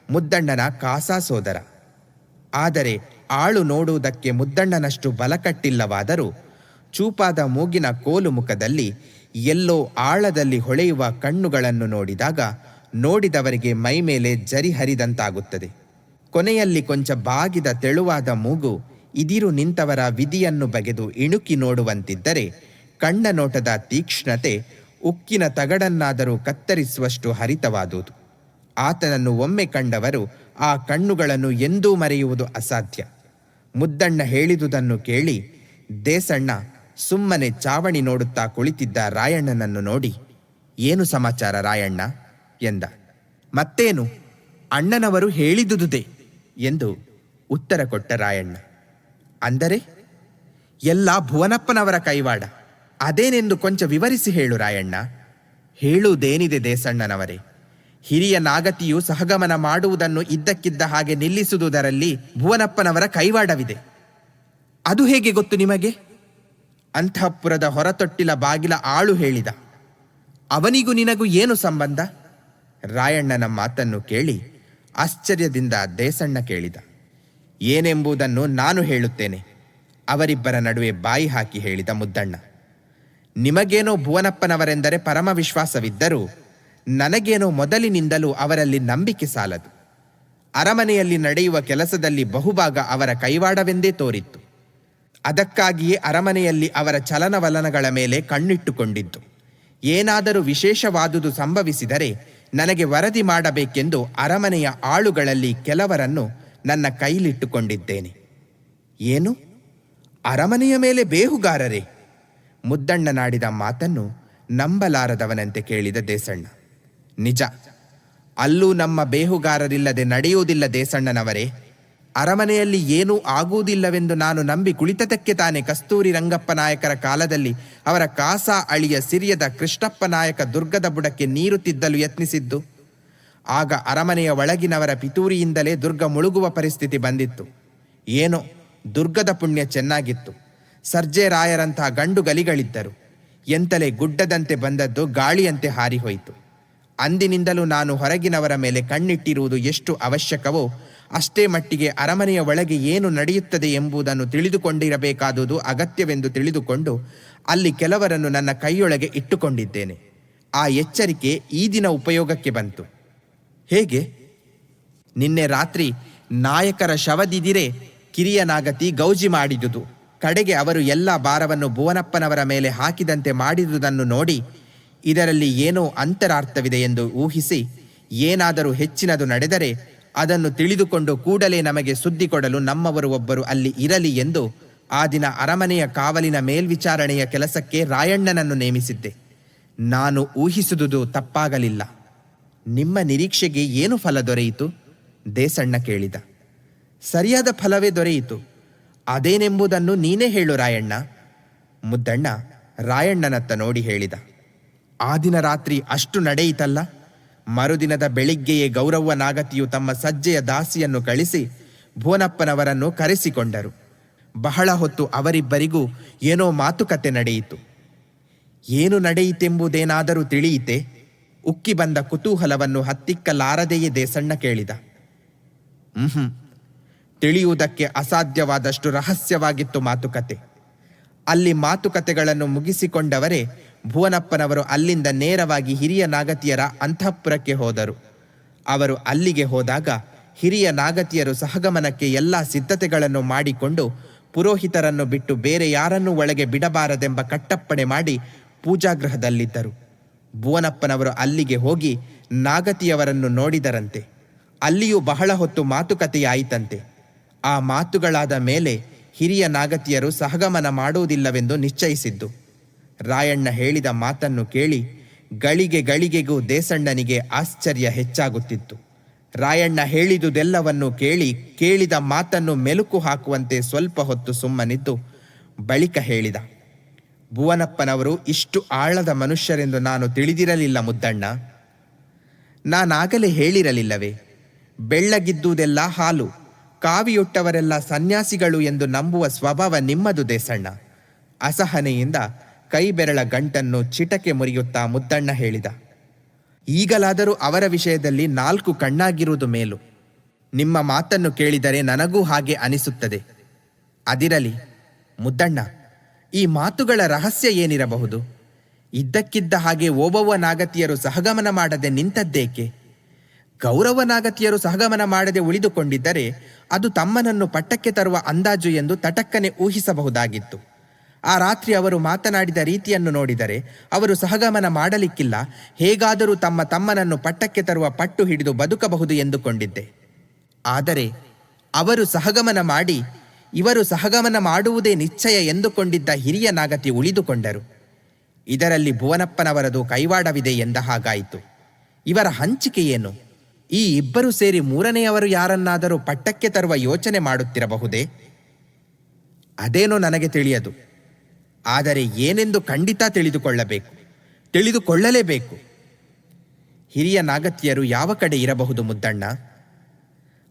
ಮುದ್ದಣ್ಣನ ಕಾಸಾ ಸೋದರ. ಆದರೆ ಆಳು ನೋಡುವುದಕ್ಕೆ ಮುದ್ದಣ್ಣನಷ್ಟು ಬಲಕಟ್ಟಿಲ್ಲವಾದರೂ ಚೂಪಾದ ಮೂಗಿನ ಕೋಲು ಮುಖದಲ್ಲಿ ಎಲ್ಲೋ ಆಳದಲ್ಲಿ ಹೊಳೆಯುವ ಕಣ್ಣುಗಳನ್ನು ನೋಡಿದಾಗ ನೋಡಿದವರಿಗೆ ಮೈಮೇಲೆ ಜರಿ ಹರಿದಂತಾಗುತ್ತದೆ. ಕೊನೆಯಲ್ಲಿ ಕೊಂಚ ಬಾಗಿದ ತೆಳುವಾದ ಮೂಗು ಇದಿರು ನಿಂತವರ ವಿಧಿಯನ್ನು ಬಗೆದು ಇಣುಕಿ ನೋಡುವಂತಿದ್ದರೆ ಕಣ್ಣ ನೋಟದ ತೀಕ್ಷ್ಣತೆ ಉಕ್ಕಿನ ತಗಡನ್ನಾದರೂ ಕತ್ತರಿಸುವಷ್ಟು ಹರಿತವಾದುದು. ಆತನನ್ನು ಒಮ್ಮೆ ಕಂಡವರು ಆ ಕಣ್ಣುಗಳನ್ನು ಎಂದೂ ಮರೆಯುವುದು ಅಸಾಧ್ಯ. ಮುದ್ದಣ್ಣ ಹೇಳಿದುದನ್ನು ಕೇಳಿ ದೇಸಣ್ಣ ಸುಮ್ಮನೆ ಚಾವಣಿ ನೋಡುತ್ತಾ ಕುಳಿತಿದ್ದ ರಾಯಣ್ಣನನ್ನು ನೋಡಿ, ಏನು ಸಮಾಚಾರ ರಾಯಣ್ಣ ಎಂದ. ಮತ್ತೇನು, ಅಣ್ಣನವರು ಹೇಳಿದುದುದೇ ಎಂದು ಉತ್ತರ ಕೊಟ್ಟ ರಾಯಣ್ಣ. ಅಂದರೆ ಎಲ್ಲ ಭುವನಪ್ಪನವರ ಕೈವಾಡ. ಅದೇನೆಂದು ಕೊಂಚ ವಿವರಿಸಿ ಹೇಳು ರಾಯಣ್ಣ. ಹೇಳುವುದೇನಿದೆ ದೇಸಣ್ಣನವರೇ, ಹಿರಿಯ ನಾಗತಿಯು ಸಹಗಮನ ಮಾಡುವುದನ್ನು ಇದ್ದಕ್ಕಿದ್ದ ಹಾಗೆ ನಿಲ್ಲಿಸುವುದರಲ್ಲಿ ಭುವನಪ್ಪನವರ ಕೈವಾಡವಿದೆ. ಅದು ಹೇಗೆ ಗೊತ್ತು ನಿಮಗೆ? ಅಂತಃಪುರದ ಹೊರತೊಟ್ಟಿಲ ಬಾಗಿಲ ಆಳು ಹೇಳಿದ. ಅವನಿಗೂ ನಿನಗೂ ಏನು ಸಂಬಂಧ? ರಾಯಣ್ಣನ ಮಾತನ್ನು ಕೇಳಿ ಆಶ್ಚರ್ಯದಿಂದ ದೇಸಣ್ಣ ಕೇಳಿದ. ಏನೆಂಬುದನ್ನು ನಾನು ಹೇಳುತ್ತೇನೆ, ಅವರಿಬ್ಬರ ನಡುವೆ ಬಾಯಿ ಹಾಕಿ ಹೇಳಿದ ಮುದ್ದಣ್ಣ. ನಿಮಗೇನೋ ಭುವನಪ್ಪನವರೆಂದರೆ ಪರಮ ವಿಶ್ವಾಸವಿದ್ದರೂ ನನಗೇನೋ ಮೊದಲಿನಿಂದಲೂ ಅವರಲ್ಲಿ ನಂಬಿಕೆ ಸಾಲದು. ಅರಮನೆಯಲ್ಲಿ ನಡೆಯುವ ಕೆಲಸದಲ್ಲಿ ಬಹುಭಾಗ ಅವರ ಕೈವಾಡವೆಂದೇ ತೋರಿತ್ತು. ಅದಕ್ಕಾಗಿಯೇ ಅರಮನೆಯಲ್ಲಿ ಅವರ ಚಲನವಲನಗಳ ಮೇಲೆ ಕಣ್ಣಿಟ್ಟುಕೊಂಡಿದ್ದು. ಏನಾದರೂ ವಿಶೇಷವಾದುದು ಸಂಭವಿಸಿದರೆ ನನಗೆ ವರದಿ ಮಾಡಬೇಕೆಂದು ಅರಮನೆಯ ಆಳುಗಳಲ್ಲಿ ಕೆಲವರನ್ನು ನನ್ನ ಕೈಲಿಟ್ಟುಕೊಂಡಿದ್ದೇನೆ. ಏನು, ಅರಮನೆಯ ಮೇಲೆ ಬೇಹುಗಾರರೇ? ಮುದ್ದಣ್ಣನಾಡಿದ ಮಾತನ್ನು ನಂಬಲಾರದವನಂತೆ ಕೇಳಿದ ದೇಸಣ್ಣ. ನಿಜ, ಅಲ್ಲೂ ನಮ್ಮ ಬೇಹುಗಾರರಿಲ್ಲದೆ ನಡೆಯುವುದಿಲ್ಲ ದೇಸಣ್ಣನವರೇ. ಅರಮನೆಯಲ್ಲಿ ಏನೂ ಆಗುವುದಿಲ್ಲವೆಂದು ನಾನು ನಂಬಿ ಕುಳಿತದಕ್ಕೆ ತಾನೇ ಕಸ್ತೂರಿ ರಂಗಪ್ಪ ನಾಯಕರ ಕಾಲದಲ್ಲಿ ಅವರ ಕಾಸಾ ಅಳಿಯ ಸಿರಿಯದ ಕೃಷ್ಣಪ್ಪ ನಾಯಕ ದುರ್ಗದ ಬುಡಕ್ಕೆ ನೀರು ತಿದ್ದಲು ಯತ್ನಿಸಿದ್ದು. ಆಗ ಅರಮನೆಯ ಒಳಗಿನವರ ಪಿತೂರಿಯಿಂದಲೇ ದುರ್ಗ ಮುಳುಗುವ ಪರಿಸ್ಥಿತಿ ಬಂದಿತ್ತು. ಏನೋ ದುರ್ಗದ ಪುಣ್ಯ ಚೆನ್ನಾಗಿತ್ತು. ಸರ್ಜೆರಾಯರಂತಹ ಗಂಡು ಗಲಿಗಳಿದ್ದರು. ಎಂತಲೇ ಗುಡ್ಡದಂತೆ ಬಂದದ್ದು ಗಾಳಿಯಂತೆ ಹಾರಿಹೋಯಿತು. ಅಂದಿನಿಂದಲೂ ನಾನು ಹೊರಗಿನವರ ಮೇಲೆ ಕಣ್ಣಿಟ್ಟಿರುವುದು ಎಷ್ಟು ಅವಶ್ಯಕವೋ ಅಷ್ಟೇ ಮಟ್ಟಿಗೆ ಅರಮನೆಯ ಒಳಗೆ ಏನು ನಡೆಯುತ್ತದೆ ಎಂಬುದನ್ನು ತಿಳಿದುಕೊಂಡಿರಬೇಕಾದುದು ಅಗತ್ಯವೆಂದು ತಿಳಿದುಕೊಂಡು ಅಲ್ಲಿ ಕೆಲವರನ್ನು ನನ್ನ ಕೈಯೊಳಗೆ ಇಟ್ಟುಕೊಂಡಿದ್ದೇನೆ. ಆ ಎಚ್ಚರಿಕೆ ಈ ದಿನ ಉಪಯೋಗಕ್ಕೆ ಬಂತು. ಹೇಗೆ? ನಿನ್ನೆ ರಾತ್ರಿ ನಾಯಕರ ಶವದಿದಿರೆ ಕಿರಿಯ ನಾಗತಿ ಗೌಜಿ ಮಾಡಿದುದು, ಕಡೆಗೆ ಅವರು ಎಲ್ಲ ಭಾರವನ್ನು ಭುವನಪ್ಪನವರ ಮೇಲೆ ಹಾಕಿದಂತೆ ಮಾಡಿದುದನ್ನು ನೋಡಿ ಇದರಲ್ಲಿ ಏನೋ ಅಂತರಾರ್ಥವಿದೆ ಎಂದು ಊಹಿಸಿ ಏನಾದರೂ ಹೆಚ್ಚಿನದು ನಡೆದರೆ ಅದನ್ನು ತಿಳಿದುಕೊಂಡು ಕೂಡಲೇ ನಮಗೆ ಸುದ್ದಿ ಕೊಡಲು ನಮ್ಮವರು ಒಬ್ಬರು ಅಲ್ಲಿ ಇರಲಿ ಎಂದು ಆ ದಿನ ಅರಮನೆಯ ಕಾವಲಿನ ಮೇಲ್ವಿಚಾರಣೆಯ ಕೆಲಸಕ್ಕೆ ರಾಯಣ್ಣನನ್ನು ನೇಮಿಸಿದ್ದೆ. ನಾನು ಊಹಿಸುವುದು ತಪ್ಪಾಗಲಿಲ್ಲ. ನಿಮ್ಮ ನಿರೀಕ್ಷೆಗೆ ಏನು ಫಲ ದೊರೆಯಿತು? ದೇಸಣ್ಣ ಕೇಳಿದ. ಸರಿಯಾದ ಫಲವೇ ದೊರೆಯಿತು. ಅದೇನೆಂಬುದನ್ನು ನೀನೇ ಹೇಳು ರಾಯಣ್ಣ. ಮುದ್ದಣ್ಣ ರಾಯಣ್ಣನತ್ತ ನೋಡಿ ಹೇಳಿದ. ಆ ದಿನ ರಾತ್ರಿ ಅಷ್ಟು ನಡೆಯಿತಲ್ಲ. ಮರುದಿನದ ಬೆಳಿಗ್ಗೆಯೇ ಗೌರವ್ವ ನಾಗತಿಯು ತಮ್ಮ ಸಜ್ಜೆಯ ದಾಸಿಯನ್ನು ಕಳಿಸಿ ಭುವನಪ್ಪನವರನ್ನು ಕರೆಸಿಕೊಂಡರು. ಬಹಳ ಹೊತ್ತು ಅವರಿಬ್ಬರಿಗೂ ಏನೋ ಮಾತುಕತೆ ನಡೆಯಿತು. ಏನು ನಡೆಯಿತೆಂಬುದೇನಾದರೂ ತಿಳಿಯಿತೆ? ಉಕ್ಕಿ ಬಂದ ಕುತೂಹಲವನ್ನು ಹತ್ತಿಕ್ಕಲಾರದೆಯೇ ದೇಸಣ್ಣ ಕೇಳಿದ. ತಿಳಿಯುವುದಕ್ಕೆ ಅಸಾಧ್ಯವಾದಷ್ಟು ರಹಸ್ಯವಾಗಿತ್ತು ಮಾತುಕತೆ. ಅಲ್ಲಿ ಮಾತುಕತೆಗಳನ್ನು ಮುಗಿಸಿಕೊಂಡವರೇ ಭುವನಪ್ಪನವರು ಅಲ್ಲಿಂದ ನೇರವಾಗಿ ಹಿರಿಯ ನಾಗತಿಯರ ಅಂತಃಪುರಕ್ಕೆ ಹೋದರು. ಅವರು ಅಲ್ಲಿಗೆ ಹೋದಾಗ ಹಿರಿಯ ನಾಗತಿಯರು ಸಹಗಮನಕ್ಕೆ ಎಲ್ಲ ಸಿದ್ಧತೆಗಳನ್ನು ಮಾಡಿಕೊಂಡು ಪುರೋಹಿತರನ್ನು ಬಿಟ್ಟು ಬೇರೆ ಯಾರನ್ನೂ ಒಳಗೆ ಬಿಡಬಾರದೆಂಬ ಕಟ್ಟಪ್ಪಣೆ ಮಾಡಿ ಪೂಜಾಗೃಹದಲ್ಲಿದ್ದರು. ಭುವನಪ್ಪನವರು ಅಲ್ಲಿಗೆ ಹೋಗಿ ನಾಗತಿಯವರನ್ನು ನೋಡಿದರಂತೆ. ಅಲ್ಲಿಯೂ ಬಹಳ ಹೊತ್ತು ಮಾತುಕತೆಯಾಯಿತಂತೆ. ಆ ಮಾತುಗಳಾದ ಮೇಲೆ ಹಿರಿಯ ನಾಗತಿಯರು ಸಹಗಮನ ಮಾಡುವುದಿಲ್ಲವೆಂದು ನಿಶ್ಚಯಿಸಿದ್ದು. ರಾಯಣ್ಣ ಹೇಳಿದ ಮಾತನ್ನು ಕೇಳಿ ಗಳಿಗೆ ಗಳಿಗೆಗೂ ದೇಸಣ್ಣನಿಗೆ ಆಶ್ಚರ್ಯ ಹೆಚ್ಚಾಗುತ್ತಿತ್ತು. ರಾಯಣ್ಣ ಹೇಳಿದುದೆಲ್ಲವನ್ನು ಕೇಳಿ ಕೇಳಿದ ಮಾತನ್ನು ಮೆಲುಕು ಹಾಕುವಂತೆ ಸ್ವಲ್ಪ ಹೊತ್ತು ಸುಮ್ಮನಿದ್ದು ಬಳಿಕ ಹೇಳಿದ. ಭುವನಪ್ಪನವರು ಇಷ್ಟು ಆಳದ ಮನುಷ್ಯರೆಂದು ನಾನು ತಿಳಿದಿರಲಿಲ್ಲ ಮುದ್ದಣ್ಣ. ನಾನಾಗಲೇ ಹೇಳಿರಲಿಲ್ಲವೇ, ಬೆಳ್ಳಗಿದ್ದುದೆಲ್ಲ ಹಾಲು, ಕಾವಿಯುಟ್ಟವರೆಲ್ಲ ಸನ್ಯಾಸಿಗಳು ಎಂದು ನಂಬುವ ಸ್ವಭಾವ ನಿಮ್ಮದು ದೇಸಣ್ಣ. ಅಸಹನೆಯಿಂದ ಕೈ ಬೆರಳ ಗಂಟನ್ನು ಚಿಟಕೆ ಮುರಿಯುತ್ತಾ ಮುದ್ದಣ್ಣ ಹೇಳಿದ. ಈಗಲಾದರೂ ಅವರ ವಿಷಯದಲ್ಲಿ 4 ಕಣ್ಣಾಗಿರುವುದು ಮೇಲು. ನಿಮ್ಮ ಮಾತನ್ನು ಕೇಳಿದರೆ ನನಗೂ ಹಾಗೆ ಅನಿಸುತ್ತದೆ. ಅದಿರಲಿ ಮುದ್ದಣ್ಣ, ಈ ಮಾತುಗಳ ರಹಸ್ಯ ಏನಿರಬಹುದು? ಇದ್ದಕ್ಕಿದ್ದ ಹಾಗೆ ಓಬವ್ವ ನಾಗತಿಯರು ಸಹಗಮನ ಮಾಡದೆ ನಿಂತದ್ದೇಕೆ? ಗೌರವ ನಾಗತಿಯರು ಸಹಗಮನ ಮಾಡದೆ ಉಳಿದುಕೊಂಡಿದ್ದರೆ ಅದು ತಮ್ಮನನ್ನು ಪಟ್ಟಕ್ಕೆ ತರುವ ಅಂದಾಜು ಎಂದು ತಟಕ್ಕನೆ ಊಹಿಸಬಹುದಾಗಿತ್ತು. ಆ ರಾತ್ರಿ ಅವರು ಮಾತನಾಡಿದ ರೀತಿಯನ್ನು ನೋಡಿದರೆ ಅವರು ಸಹಗಮನ ಮಾಡಲಿಕ್ಕಿಲ್ಲ, ಹೇಗಾದರೂ ತಮ್ಮನನ್ನು ಪಟ್ಟಕ್ಕೆ ತರುವ ಪಟ್ಟು ಹಿಡಿದು ಬದುಕಬಹುದು ಎಂದುಕೊಂಡಿದ್ದೆ. ಆದರೆ ಅವರು ಸಹಗಮನ ಮಾಡಿ ಇವರು ಸಹಗಮನ ಮಾಡುವುದೇ ನಿಶ್ಚಯ ಎಂದುಕೊಂಡಿದ್ದ ಹಿರಿಯ ನಾಗತಿ ಉಳಿದುಕೊಂಡರು. ಇದರಲ್ಲಿ ಭುವನಪ್ಪನವರದು ಕೈವಾಡವಿದೆ ಎಂದ ಹಾಗಾಯಿತು. ಇವರ ಹಂಚಿಕೆ ಏನು? ಈ ಇಬ್ಬರು ಸೇರಿ ಮೂರನೆಯವರು ಯಾರನ್ನಾದರೂ ಪಟ್ಟಕ್ಕೆ ತರುವ ಯೋಚನೆ ಮಾಡುತ್ತಿರಬಹುದೇ? ಅದೇನೋ ನನಗೆ ತಿಳಿಯದು. ಆದರೆ ಏನೆಂದು ಖಂಡಿತ ತಿಳಿದುಕೊಳ್ಳಲೇಬೇಕು. ಹಿರಿಯ ನಾಗತಿಯರು ಯಾವ ಕಡೆ ಇರಬಹುದು ಮುದ್ದಣ್ಣ?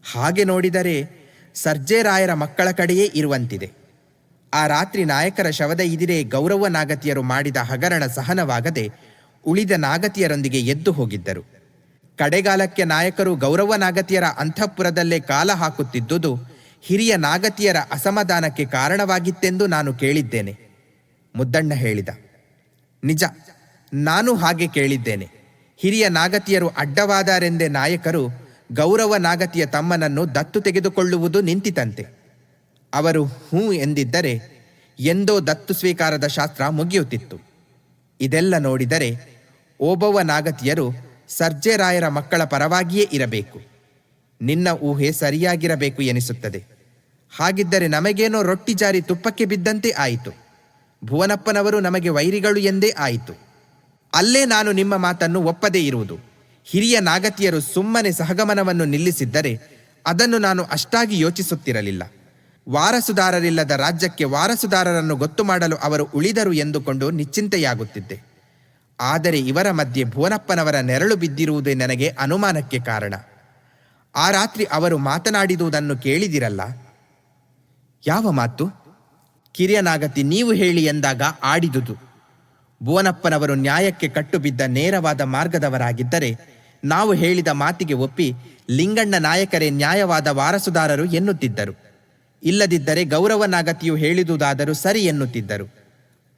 ಹಾಗೆ ನೋಡಿದರೆ ಸರ್ಜೇರಾಯರ ಮಕ್ಕಳ ಕಡೆಯೇ ಇರುವಂತಿದೆ. ಆ ರಾತ್ರಿ ನಾಯಕರ ಶವದ ಇದಿರೇ ಗೌರವ ನಾಗತಿಯರು ಮಾಡಿದ ಹಗರಣ ಸಹನವಾಗದೆ ಉಳಿದ ನಾಗತಿಯರೊಂದಿಗೆ ಎದ್ದು ಹೋಗಿದ್ದರು. ಕಡೆಗಾಲಕ್ಕೆ ನಾಯಕರು ಗೌರವ ನಾಗತಿಯರ ಅಂತಃಪುರದಲ್ಲೇ ಕಾಲ ಹಾಕುತ್ತಿದ್ದುದು ಹಿರಿಯ ನಾಗತಿಯರ ಅಸಮಾಧಾನಕ್ಕೆ ಕಾರಣವಾಗಿತ್ತೆಂದು ನಾನು ಕೇಳಿದ್ದೇನೆ. ಮುದ್ದಣ್ಣ ಹೇಳಿದ. ನಿಜ, ನಾನು ಹಾಗೆ ಕೇಳಿದ್ದೇನೆ. ಹಿರಿಯ ನಾಗತಿಯರು ಅಡ್ಡವಾದರೆಂದೇ ನಾಯಕರು ಗೌರವ ನಾಗತಿಯ ತಮ್ಮನನ್ನು ದತ್ತು ತೆಗೆದುಕೊಳ್ಳುವುದು ನಿಂತಿತಂತೆ. ಅವರು ಹೂ ಎಂದಿದ್ದರೆ ಎಂದೋ ದತ್ತು ಸ್ವೀಕಾರದ ಶಾಸ್ತ್ರ ಮುಗಿಯುತ್ತಿತ್ತು. ಇದೆಲ್ಲ ನೋಡಿದರೆ ಓಬವ್ವ ನಾಗತಿಯರು ಸರ್ಜೇರಾಯರ ಮಕ್ಕಳ ಪರವಾಗಿಯೇ ಇರಬೇಕು. ನಿನ್ನ ಊಹೆ ಸರಿಯಾಗಿರಬೇಕು ಎನಿಸುತ್ತದೆ. ಹಾಗಿದ್ದರೆ ನಮಗೇನೋ ರೊಟ್ಟಿ ಜಾರಿ ತುಪ್ಪಕ್ಕೆ ಬಿದ್ದಂತೆ ಆಯಿತು. ಭುವನಪ್ಪನವರು ನಮಗೆ ವೈರಿಗಳು ಎಂದೇ ಆಯಿತು. ಅಲ್ಲೇ ನಾನು ನಿಮ್ಮ ಮಾತನ್ನು ಒಪ್ಪದೇ ಇರುವುದು. ಹಿರಿಯ ನಾಗತಿಯರು ಸುಮ್ಮನೆ ಸಹಗಮನವನ್ನು ನಿಲ್ಲಿಸಿದ್ದರೆ ಅದನ್ನು ನಾನು ಅಷ್ಟಾಗಿ ಯೋಚಿಸುತ್ತಿರಲಿಲ್ಲ. ವಾರಸುದಾರರಿಲ್ಲದ ರಾಜ್ಯಕ್ಕೆ ವಾರಸುದಾರರನ್ನು ಗೊತ್ತು ಮಾಡಲು ಅವರು ಉಳಿದರು ಎಂದುಕೊಂಡು ನಿಶ್ಚಿಂತೆಯಾಗುತ್ತಿದ್ದೆ. ಆದರೆ ಇವರ ಮಧ್ಯೆ ಭುವನಪ್ಪನವರ ನೆರಳು ಬಿದ್ದಿರುವುದೇ ನನಗೆ ಅನುಮಾನಕ್ಕೆ ಕಾರಣ. ಆ ರಾತ್ರಿ ಅವರು ಮಾತನಾಡಿದುದನ್ನು ಕೇಳಿದಿರಲ್ಲ? ಯಾವ ಮಾತು? ಕಿರಿಯ ನಾಗತಿ ನೀವು ಹೇಳಿ ಎಂದಾಗ ಆಡಿದುದು. ಭುವನಪ್ಪನವರು ನ್ಯಾಯಕ್ಕೆ ಕಟ್ಟು ಬಿದ್ದ ನೇರವಾದ ಮಾರ್ಗದವರಾಗಿದ್ದರೆ ನಾವು ಹೇಳಿದ ಮಾತಿಗೆ ಒಪ್ಪಿ ಲಿಂಗಣ್ಣ ನಾಯಕರೇ ನ್ಯಾಯವಾದ ವಾರಸುದಾರರು ಎನ್ನುತ್ತಿದ್ದರು. ಇಲ್ಲದಿದ್ದರೆ ಗೌರವ ನಾಗತಿಯು ಹೇಳಿದುದಾದರೂ ಸರಿ ಎನ್ನುತ್ತಿದ್ದರು.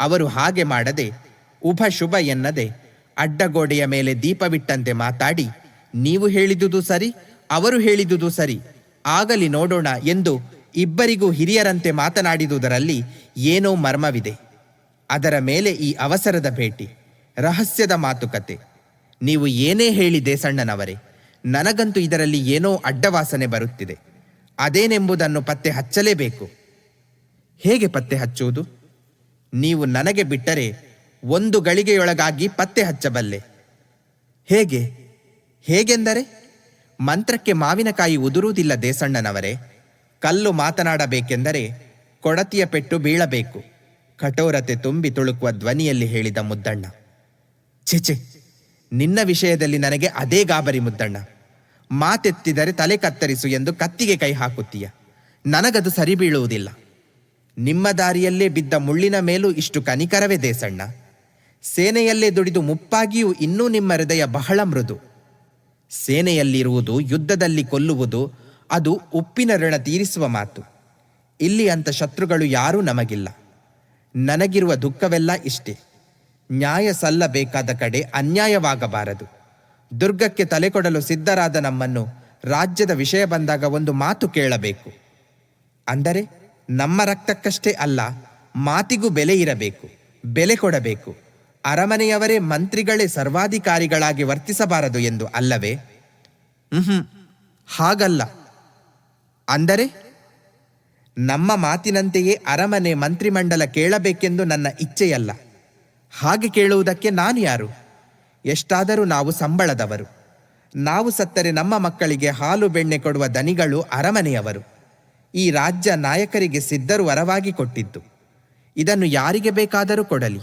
ಅವರು ಹಾಗೆ ಮಾಡದೆ ಉಭ ಶುಭ ಎನ್ನದೆ ಅಡ್ಡಗೋಡೆಯ ಮೇಲೆ ದೀಪವಿಟ್ಟಂತೆ ಮಾತಾಡಿ ನೀವು ಹೇಳಿದುದು ಸರಿ, ಅವರು ಹೇಳಿದುದು ಸರಿ, ಆಗಲಿ ನೋಡೋಣ ಎಂದು ಇಬ್ಬರಿಗೂ ಹಿರಿಯರಂತೆ ಮಾತನಾಡಿದುದರಲ್ಲಿ ಏನೋ ಮರ್ಮವಿದೆ. ಅದರ ಮೇಲೆ ಈ ಅವಸರದ ಭೇಟಿ, ರಹಸ್ಯದ ಮಾತುಕತೆ. ನೀವು ಏನೇ ಹೇಳಿ ದೇಸಣ್ಣನವರೇ, ನನಗಂತೂ ಇದರಲ್ಲಿ ಏನೋ ಅಡ್ಡವಾಸನೆ ಬರುತ್ತಿದೆ. ಅದೇನೆಂಬುದನ್ನು ಪತ್ತೆ ಹಚ್ಚಲೇಬೇಕು. ಹೇಗೆ ಪತ್ತೆ ಹಚ್ಚುವುದು? ನೀವು ನನಗೆ ಬಿಟ್ಟರೆ ಒಂದು ಗಳಿಗೆಯೊಳಗಾಗಿ ಪತ್ತೆ ಹಚ್ಚಬಲ್ಲೆ. ಹೇಗೆಂದರೆ ಮಂತ್ರಕ್ಕೆ ಮಾವಿನಕಾಯಿ ಉದುರುವುದಿಲ್ಲ ದೇಸಣ್ಣನವರೇ. ಕಲ್ಲು ಮಾತನಾಡಬೇಕೆಂದರೆ ಕೊಡತಿಯ ಪೆಟ್ಟು ಬೀಳಬೇಕು. ಕಠೋರತೆ ತುಂಬಿ ತುಳುಕುವ ಧ್ವನಿಯಲ್ಲಿ ಹೇಳಿದ ಮುದ್ದಣ್ಣ. ಛೆಛೆ, ನಿನ್ನ ವಿಷಯದಲ್ಲಿ ನನಗೆ ಅದೇ ಗಾಬರಿ ಮುದ್ದಣ್ಣ. ಮಾತೆತ್ತಿದರೆ ತಲೆ ಕತ್ತರಿಸು ಎಂದು ಕತ್ತಿಗೆ ಕೈ ಹಾಕುತ್ತೀಯ. ನನಗದು ಸರಿ ಬೀಳುವುದಿಲ್ಲ. ನಿಮ್ಮ ದಾರಿಯಲ್ಲೇ ಬಿದ್ದ ಮುಳ್ಳಿನ ಮೇಲೂ ಇಷ್ಟು ಕನಿಕರವೇ ದೇಸಣ್ಣ? ಸೇನೆಯಲ್ಲೇ ದುಡಿದು ಮುಪ್ಪಾಗಿಯೂ ಇನ್ನೂ ನಿಮ್ಮ ಹೃದಯ ಬಹಳ ಮೃದು. ಸೇನೆಯಲ್ಲಿರುವುದು, ಯುದ್ಧದಲ್ಲಿ ಕೊಲ್ಲುವುದು, ಅದು ಉಪ್ಪಿನ ಋಣ ತೀರಿಸುವ ಮಾತು. ಇಲ್ಲಿ ಅಂಥ ಶತ್ರುಗಳು ಯಾರೂ ನಮಗಿಲ್ಲ. ನನಗಿರುವ ದುಃಖವೆಲ್ಲ ಇಷ್ಟೇ. ನ್ಯಾಯ ಸಲ್ಲಬೇಕಾದ ಕಡೆ ಅನ್ಯಾಯವಾಗಬಾರದು. ದುರ್ಗಕ್ಕೆ ತಲೆ ಕೊಡಲು ಸಿದ್ಧರಾದ ನಮ್ಮನ್ನು ರಾಜ್ಯದ ವಿಷಯ ಬಂದಾಗ ಒಂದು ಮಾತು ಕೇಳಬೇಕು. ಅಂದರೆ ನಮ್ಮ ರಕ್ತಕ್ಕಷ್ಟೇ ಅಲ್ಲ, ಮಾತಿಗೂ ಬೆಲೆ ಇರಬೇಕು, ಬೆಲೆ ಕೊಡಬೇಕು. ಅರಮನೆಯವರೇ ಮಂತ್ರಿಗಳೇ ಸರ್ವಾಧಿಕಾರಿಗಳಾಗಿ ವರ್ತಿಸಬಾರದು ಎಂದು ಅಲ್ಲವೇ? ಹಾಗಲ್ಲ. ಅಂದರೆ ನಮ್ಮ ಮಾತಿನಂತೆಯೇ ಅರಮನೆ ಮಂತ್ರಿಮಂಡಲ ಕೇಳಬೇಕೆಂದು ನನ್ನ ಇಚ್ಛೆಯಲ್ಲ. ಹಾಗೆ ಕೇಳುವುದಕ್ಕೆ ನಾನು ಯಾರು? ಎಷ್ಟಾದರೂ ನಾವು ಸಂಬಳದವರು. ನಾವು ಸತ್ತರೆ ನಮ್ಮ ಮಕ್ಕಳಿಗೆ ಹಾಲು ಬೆಣ್ಣೆ ಕೊಡುವ ದನಿಗಳು ಅರಮನೆಯವರು. ಈ ರಾಜ್ಯ ನಾಯಕರಿಗೆ ಸಿದ್ಧರು ವರವಾಗಿ ಕೊಟ್ಟಿದ್ದು. ಇದನ್ನು ಯಾರಿಗೆ ಬೇಕಾದರೂ ಕೊಡಲಿ.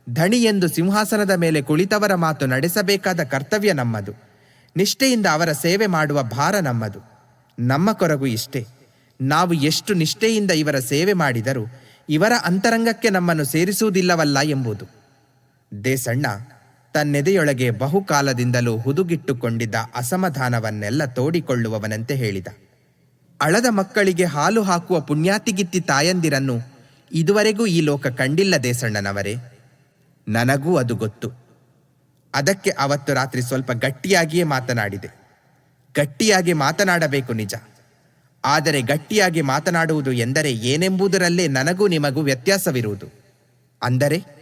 ಧಣಿ ಎಂದು ಸಿಂಹಾಸನದ ಮೇಲೆ ಕುಳಿತವರ ಮಾತು ನಡೆಸಬೇಕಾದ ಕರ್ತವ್ಯ ನಮ್ಮದು. ನಿಷ್ಠೆಯಿಂದ ಅವರ ಸೇವೆ ಮಾಡುವ ಭಾರ ನಮ್ಮದು. ನಮ್ಮ ಕೊರಗು ಇಷ್ಟೇ. ನಾವು ಎಷ್ಟು ನಿಷ್ಠೆಯಿಂದ ಇವರ ಸೇವೆ ಮಾಡಿದರೂ ಇವರ ಅಂತರಂಗಕ್ಕೆ ನಮ್ಮನ್ನು ಸೇರಿಸುವುದಿಲ್ಲವಲ್ಲ ಎಂಬುದು. ದೇಸಣ್ಣ ತನ್ನೆದೆಯೊಳಗೆ ಬಹುಕಾಲದಿಂದಲೂ ಹುದುಗಿಟ್ಟುಕೊಂಡಿದ್ದ ಅಸಮಾಧಾನವನ್ನೆಲ್ಲ ತೋಡಿಕೊಳ್ಳುವವನಂತೆ ಹೇಳಿದ. ಅಳದ ಮಕ್ಕಳಿಗೆ ಹಾಲು ಹಾಕುವ ಪುಣ್ಯಾತಿಗಿತ್ತಿ ತಾಯಂದಿರನ್ನು ಇದುವರೆಗೂ ಈ ಲೋಕ ಕಂಡಿಲ್ಲ ದೇಸಣ್ಣನವರೇ. ನನಗೂ ಅದು ಗೊತ್ತು. ಅದಕ್ಕೆ ಅವತ್ತು ರಾತ್ರಿ ಸ್ವಲ್ಪ ಗಟ್ಟಿಯಾಗಿಯೇ ಮಾತನಾಡಿದೆ. ಗಟ್ಟಿಯಾಗಿ ಮಾತನಾಡಬೇಕು ನಿಜ. ಆದರೆ ಗಟ್ಟಿಯಾಗಿ ಮಾತನಾಡುವುದು ಎಂದರೆ ಏನೆಂಬುದರಲ್ಲೇ ನನಗೂ ನಿಮಗೂ ವ್ಯತ್ಯಾಸವಿರುವುದು. ಅಂದರೆ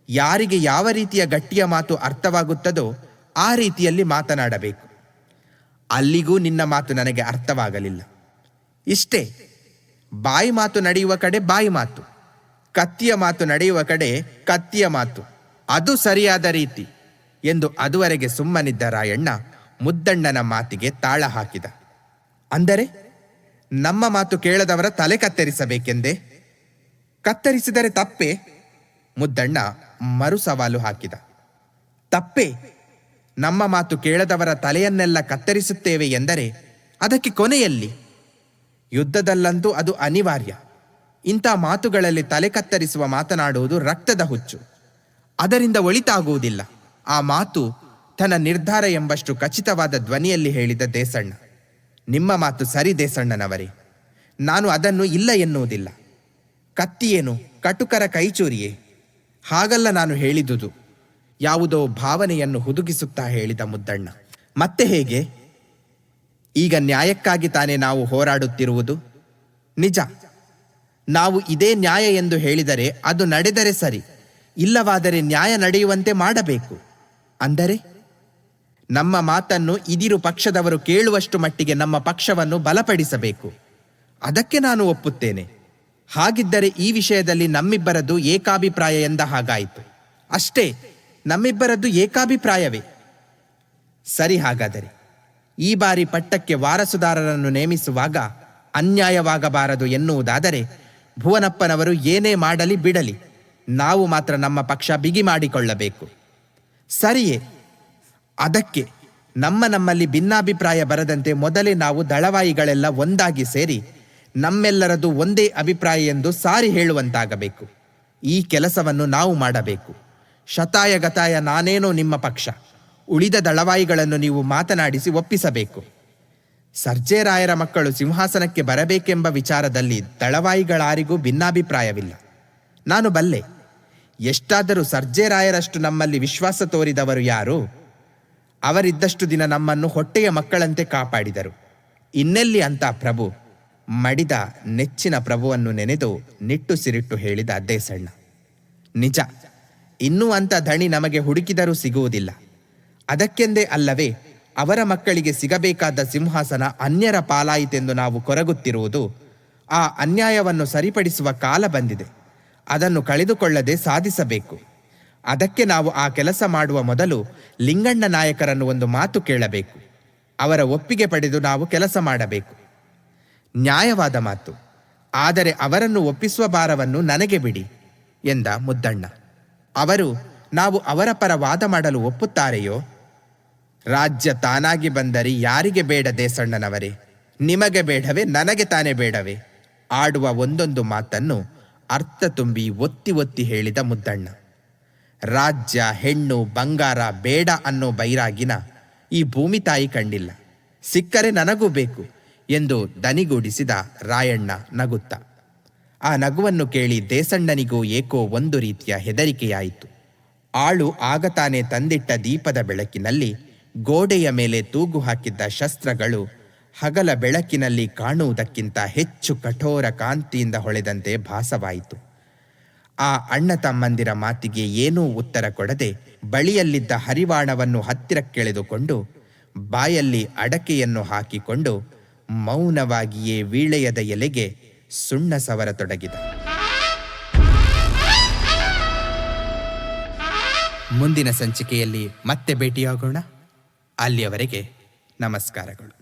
ಯಾರಿಗೆ ಯಾವ ರೀತಿಯ ಗಟ್ಟಿಯ ಮಾತು ಅರ್ಥವಾಗುತ್ತದೋ ಆ ರೀತಿಯಲ್ಲಿ ಮಾತನಾಡಬೇಕು. ಅಲ್ಲಿಗೂ ನಿನ್ನ ಮಾತು ನನಗೆ ಅರ್ಥವಾಗಲಿಲ್ಲ. ಇಷ್ಟೇ. ಬಾಯಿ ಮಾತು ನಡೆಯುವ ಕಡೆ ಬಾಯಿ ಮಾತು, ಕತ್ತಿಯ ಮಾತು ನಡೆಯುವ ಕಡೆ ಕತ್ತಿಯ ಮಾತು, ಅದು ಸರಿಯಾದ ರೀತಿ ಎಂದು ಅದುವರೆಗೆ ಸುಮ್ಮನಿದ್ದ ರಾಯಣ್ಣ ಮುದ್ದಣ್ಣನ ಮಾತಿಗೆ ತಾಳ ಹಾಕಿದ. ಅಂದರೆ ನಮ್ಮ ಮಾತು ಕೇಳದವರ ತಲೆ ಕತ್ತರಿಸಬೇಕೆಂದೇ? ಕತ್ತರಿಸಿದರೆ ತಪ್ಪೇ? ಮುದ್ದಣ್ಣ ಮರು ಸವಾಲು ಹಾಕಿದ. ತಪ್ಪೇ? ನಮ್ಮ ಮಾತು ಕೇಳದವರ ತಲೆಯನ್ನೆಲ್ಲ ಕತ್ತರಿಸುತ್ತೇವೆ ಎಂದರೆ ಅದಕ್ಕೆ ಕೊನೆಯಲ್ಲಿ? ಯುದ್ಧದಲ್ಲಂತೂ ಅದು ಅನಿವಾರ್ಯ. ಇಂಥ ಮಾತುಗಳಲ್ಲಿ ತಲೆ ಕತ್ತರಿಸುವ ಮಾತನಾಡುವುದು ರಕ್ತದ ಹುಚ್ಚು. ಅದರಿಂದ ಒಳಿತಾಗುವುದಿಲ್ಲ. ಆ ಮಾತು ತನ್ನ ನಿರ್ಧಾರ ಎಂಬಷ್ಟು ಖಚಿತವಾದ ಧ್ವನಿಯಲ್ಲಿ ಹೇಳಿದ ದೇಸಣ್ಣ. ನಿಮ್ಮ ಮಾತು ಸರಿ ದೇಸಣ್ಣನವರೇ, ನಾನು ಅದನ್ನು ಇಲ್ಲ ಎನ್ನುವುದಿಲ್ಲ. ಕತ್ತಿಯೇನು ಕಟುಕರ ಕೈಚೂರಿಯೇ? ಹಾಗಲ್ಲ ನಾನು ಹೇಳಿದುದು, ಯಾವುದೋ ಭಾವನೆಯನ್ನು ಹುದುಗಿಸುತ್ತಾ ಹೇಳಿದ ಮುದ್ದಣ್ಣ. ಮತ್ತೆ ಹೇಗೆ? ಈಗ ನ್ಯಾಯಕ್ಕಾಗಿ ತಾನೇ ನಾವು ಹೋರಾಡುತ್ತಿರುವುದು. ನಿಜ, ನಾವು ಇದೇ ನ್ಯಾಯ ಎಂದು ಹೇಳಿದರೆ ಅದು ನಡೆದರೆ ಸರಿ, ಇಲ್ಲವಾದರೆ ನ್ಯಾಯ ನಡೆಯುವಂತೆ ಮಾಡಬೇಕು. ಅಂದರೆ ನಮ್ಮ ಮಾತನ್ನು ಇದಿರು ಪಕ್ಷದವರು ಕೇಳುವಷ್ಟು ಮಟ್ಟಿಗೆ ನಮ್ಮ ಪಕ್ಷವನ್ನು ಬಲಪಡಿಸಬೇಕು. ಅದಕ್ಕೆ ನಾನು ಒಪ್ಪುತ್ತೇನೆ. ಹಾಗಿದ್ದರೆ ಈ ವಿಷಯದಲ್ಲಿ ನಮ್ಮಿಬ್ಬರದ್ದು ಏಕಾಭಿಪ್ರಾಯ ಎಂದ ಹಾಗಾಯಿತು. ಅಷ್ಟೇ, ನಮ್ಮಿಬ್ಬರದ್ದು ಏಕಾಭಿಪ್ರಾಯವೇ. ಸರಿ, ಹಾಗಾದರೆ ಈ ಬಾರಿ ಪಟ್ಟಕ್ಕೆ ವಾರಸುದಾರರನ್ನು ನೇಮಿಸುವಾಗ ಅನ್ಯಾಯವಾಗಬಾರದು ಎನ್ನುವುದಾದರೆ ಭುವನಪ್ಪನವರು ಏನೇ ಮಾಡಲಿ ಬಿಡಲಿ, ನಾವು ಮಾತ್ರ ನಮ್ಮ ಪಕ್ಷ ಬಿಗಿ ಮಾಡಿಕೊಳ್ಳಬೇಕು. ಸರಿಯೇ? ಅದಕ್ಕೆ ನಮ್ಮಲ್ಲಿ ಭಿನ್ನಾಭಿಪ್ರಾಯ ಬರದಂತೆ ಮೊದಲೇ ನಾವು ದಳವಾಯಿಗಳೆಲ್ಲ ಒಂದಾಗಿ ಸೇರಿ ನಮ್ಮೆಲ್ಲರದು ಒಂದೇ ಅಭಿಪ್ರಾಯ ಎಂದು ಸಾರಿ ಹೇಳುವಂತಾಗಬೇಕು. ಈ ಕೆಲಸವನ್ನು ನಾವು ಮಾಡಬೇಕು. ಶತಾಯ ಗತಾಯ ನಾನೇನೋ ನಿಮ್ಮ ಪಕ್ಷ, ಉಳಿದ ದಳವಾಯಿಗಳನ್ನು ನೀವು ಮಾತನಾಡಿಸಿ ಒಪ್ಪಿಸಬೇಕು. ಸರ್ಜೇರಾಯರ ಮಕ್ಕಳು ಸಿಂಹಾಸನಕ್ಕೆ ಬರಬೇಕೆಂಬ ವಿಚಾರದಲ್ಲಿ ದಳವಾಯಿಗಳಾರಿಗೂ ಭಿನ್ನಾಭಿಪ್ರಾಯವಿಲ್ಲ. ನಾನು ಬಲ್ಲೆ. ಎಷ್ಟಾದರೂ ಸರ್ಜೇರಾಯರಷ್ಟು ನಮ್ಮಲ್ಲಿ ವಿಶ್ವಾಸ ತೋರಿದವರು ಯಾರು? ಅವರಿದ್ದಷ್ಟು ದಿನ ನಮ್ಮನ್ನು ಹೊಟ್ಟೆಯ ಮಕ್ಕಳಂತೆ ಕಾಪಾಡಿದರು. ಇನ್ನೆಲ್ಲಿ ಅಂತ ಪ್ರಭು? ಮಡಿದ ನೆಚ್ಚಿನ ಪ್ರಭುವನ್ನು ನೆನೆದು ನಿಟ್ಟುಸಿರಿಟ್ಟು ಹೇಳಿದ ದೇಸಣ್ಣ. ನಿಜ, ಇನ್ನೂ ಅಂತ ಧಣಿ ನಮಗೆ ಹುಡುಕಿದರೂ ಸಿಗುವುದಿಲ್ಲ. ಅದಕ್ಕೆಂದೇ ಅಲ್ಲವೇ ಅವರ ಮಕ್ಕಳಿಗೆ ಸಿಗಬೇಕಾದ ಸಿಂಹಾಸನ ಅನ್ಯರ ಪಾಲಾಯಿತೆಂದು ನಾವು ಕೊರಗುತ್ತಿರುವುದು. ಆ ಅನ್ಯಾಯವನ್ನು ಸರಿಪಡಿಸುವ ಕಾಲ ಬಂದಿದೆ. ಅದನ್ನು ಕಳೆದುಕೊಳ್ಳದೆ ಸಾಧಿಸಬೇಕು. ಅದಕ್ಕೆ ನಾವು ಆ ಕೆಲಸ ಮಾಡುವ ಮೊದಲು ಲಿಂಗಣ್ಣ ನಾಯಕರನ್ನು ಒಂದು ಮಾತು ಕೇಳಬೇಕು. ಅವರ ಒಪ್ಪಿಗೆ ಪಡೆದು ನಾವು ಕೆಲಸ ಮಾಡಬೇಕು. ನ್ಯಾಯವಾದ ಮಾತು. ಆದರೆ ಅವರನ್ನು ಒಪ್ಪಿಸುವ ಭಾರವನ್ನು ನನಗೆ ಬಿಡಿ ಎಂದ ಮುದ್ದಣ್ಣ. ಅವರು ನಾವು ಅವರ ಪರ ವಾದ ಮಾಡಲು ಒಪ್ಪುತ್ತಾರೆಯೋ? ರಾಜ್ಯ ತಾನಾಗಿ ಬಂದರೆ ಯಾರಿಗೆ ಬೇಡ ದೇಸಣ್ಣನವರೇ? ನಿಮಗೆ ಬೇಡವೇ? ನನಗೆ ತಾನೇ ಬೇಡವೇ? ಆಡುವ ಒಂದೊಂದು ಮಾತನ್ನು ಅರ್ಥ ತುಂಬಿ ಒತ್ತಿ ಒತ್ತಿ ಹೇಳಿದ ಮುದ್ದಣ್ಣ. ರಾಜ್ಯ, ಹೆಣ್ಣು, ಬಂಗಾರ ಬೇಡ ಅನ್ನೋ ಬೈರಾಗಿನ ಈ ಭೂಮಿ ತಾಯಿ ಕಂಡಿಲ್ಲ. ಸಿಕ್ಕರೆ ನನಗೂ ಬೇಕು ಎಂದು ದನಿಗೂಡಿಸಿದ ರಾಯಣ್ಣ ನಗುತ್ತ. ಆ ನಗುವನ್ನು ಕೇಳಿ ದೇಸಣ್ಣನಿಗೂ ಏಕೋ ಒಂದು ರೀತಿಯ ಹೆದರಿಕೆಯಾಯಿತು. ಆಳು ಆಗ ತಾನೇ ತಂದಿಟ್ಟ ದೀಪದ ಬೆಳಕಿನಲ್ಲಿ ಗೋಡೆಯ ಮೇಲೆ ತೂಗು ಹಾಕಿದ್ದ ಶಸ್ತ್ರಗಳು ಹಗಲ ಬೆಳಕಿನಲ್ಲಿ ಕಾಣುವುದಕ್ಕಿಂತ ಹೆಚ್ಚು ಕಠೋರ ಕಾಂತಿಯಿಂದ ಹೊಳೆದಂತೆ ಭಾಸವಾಯಿತು. ಆ ಅಣ್ಣ ತಮ್ಮಂದಿರ ಮಾತಿಗೆ ಏನೂ ಉತ್ತರ ಕೊಡದೆ ಬಳಿಯಲ್ಲಿದ್ದ ಹರಿವಾಣವನ್ನು ಹತ್ತಿರಕ್ಕೆಳೆದುಕೊಂಡು ಬಾಯಲ್ಲಿ ಅಡಕೆಯನ್ನು ಹಾಕಿಕೊಂಡು ಮೌನವಾಗಿಯೇ ವೀಳೆಯದ ಎಲೆಗೆ ಸುಣ್ಣ ಸವರತೊಡಗಿದ. ಮುಂದಿನ ಸಂಚಿಕೆಯಲ್ಲಿ ಮತ್ತೆ ಭೇಟಿಯಾಗೋಣ. ಅಲ್ಲಿಯವರೆಗೆ ನಮಸ್ಕಾರಗಳು.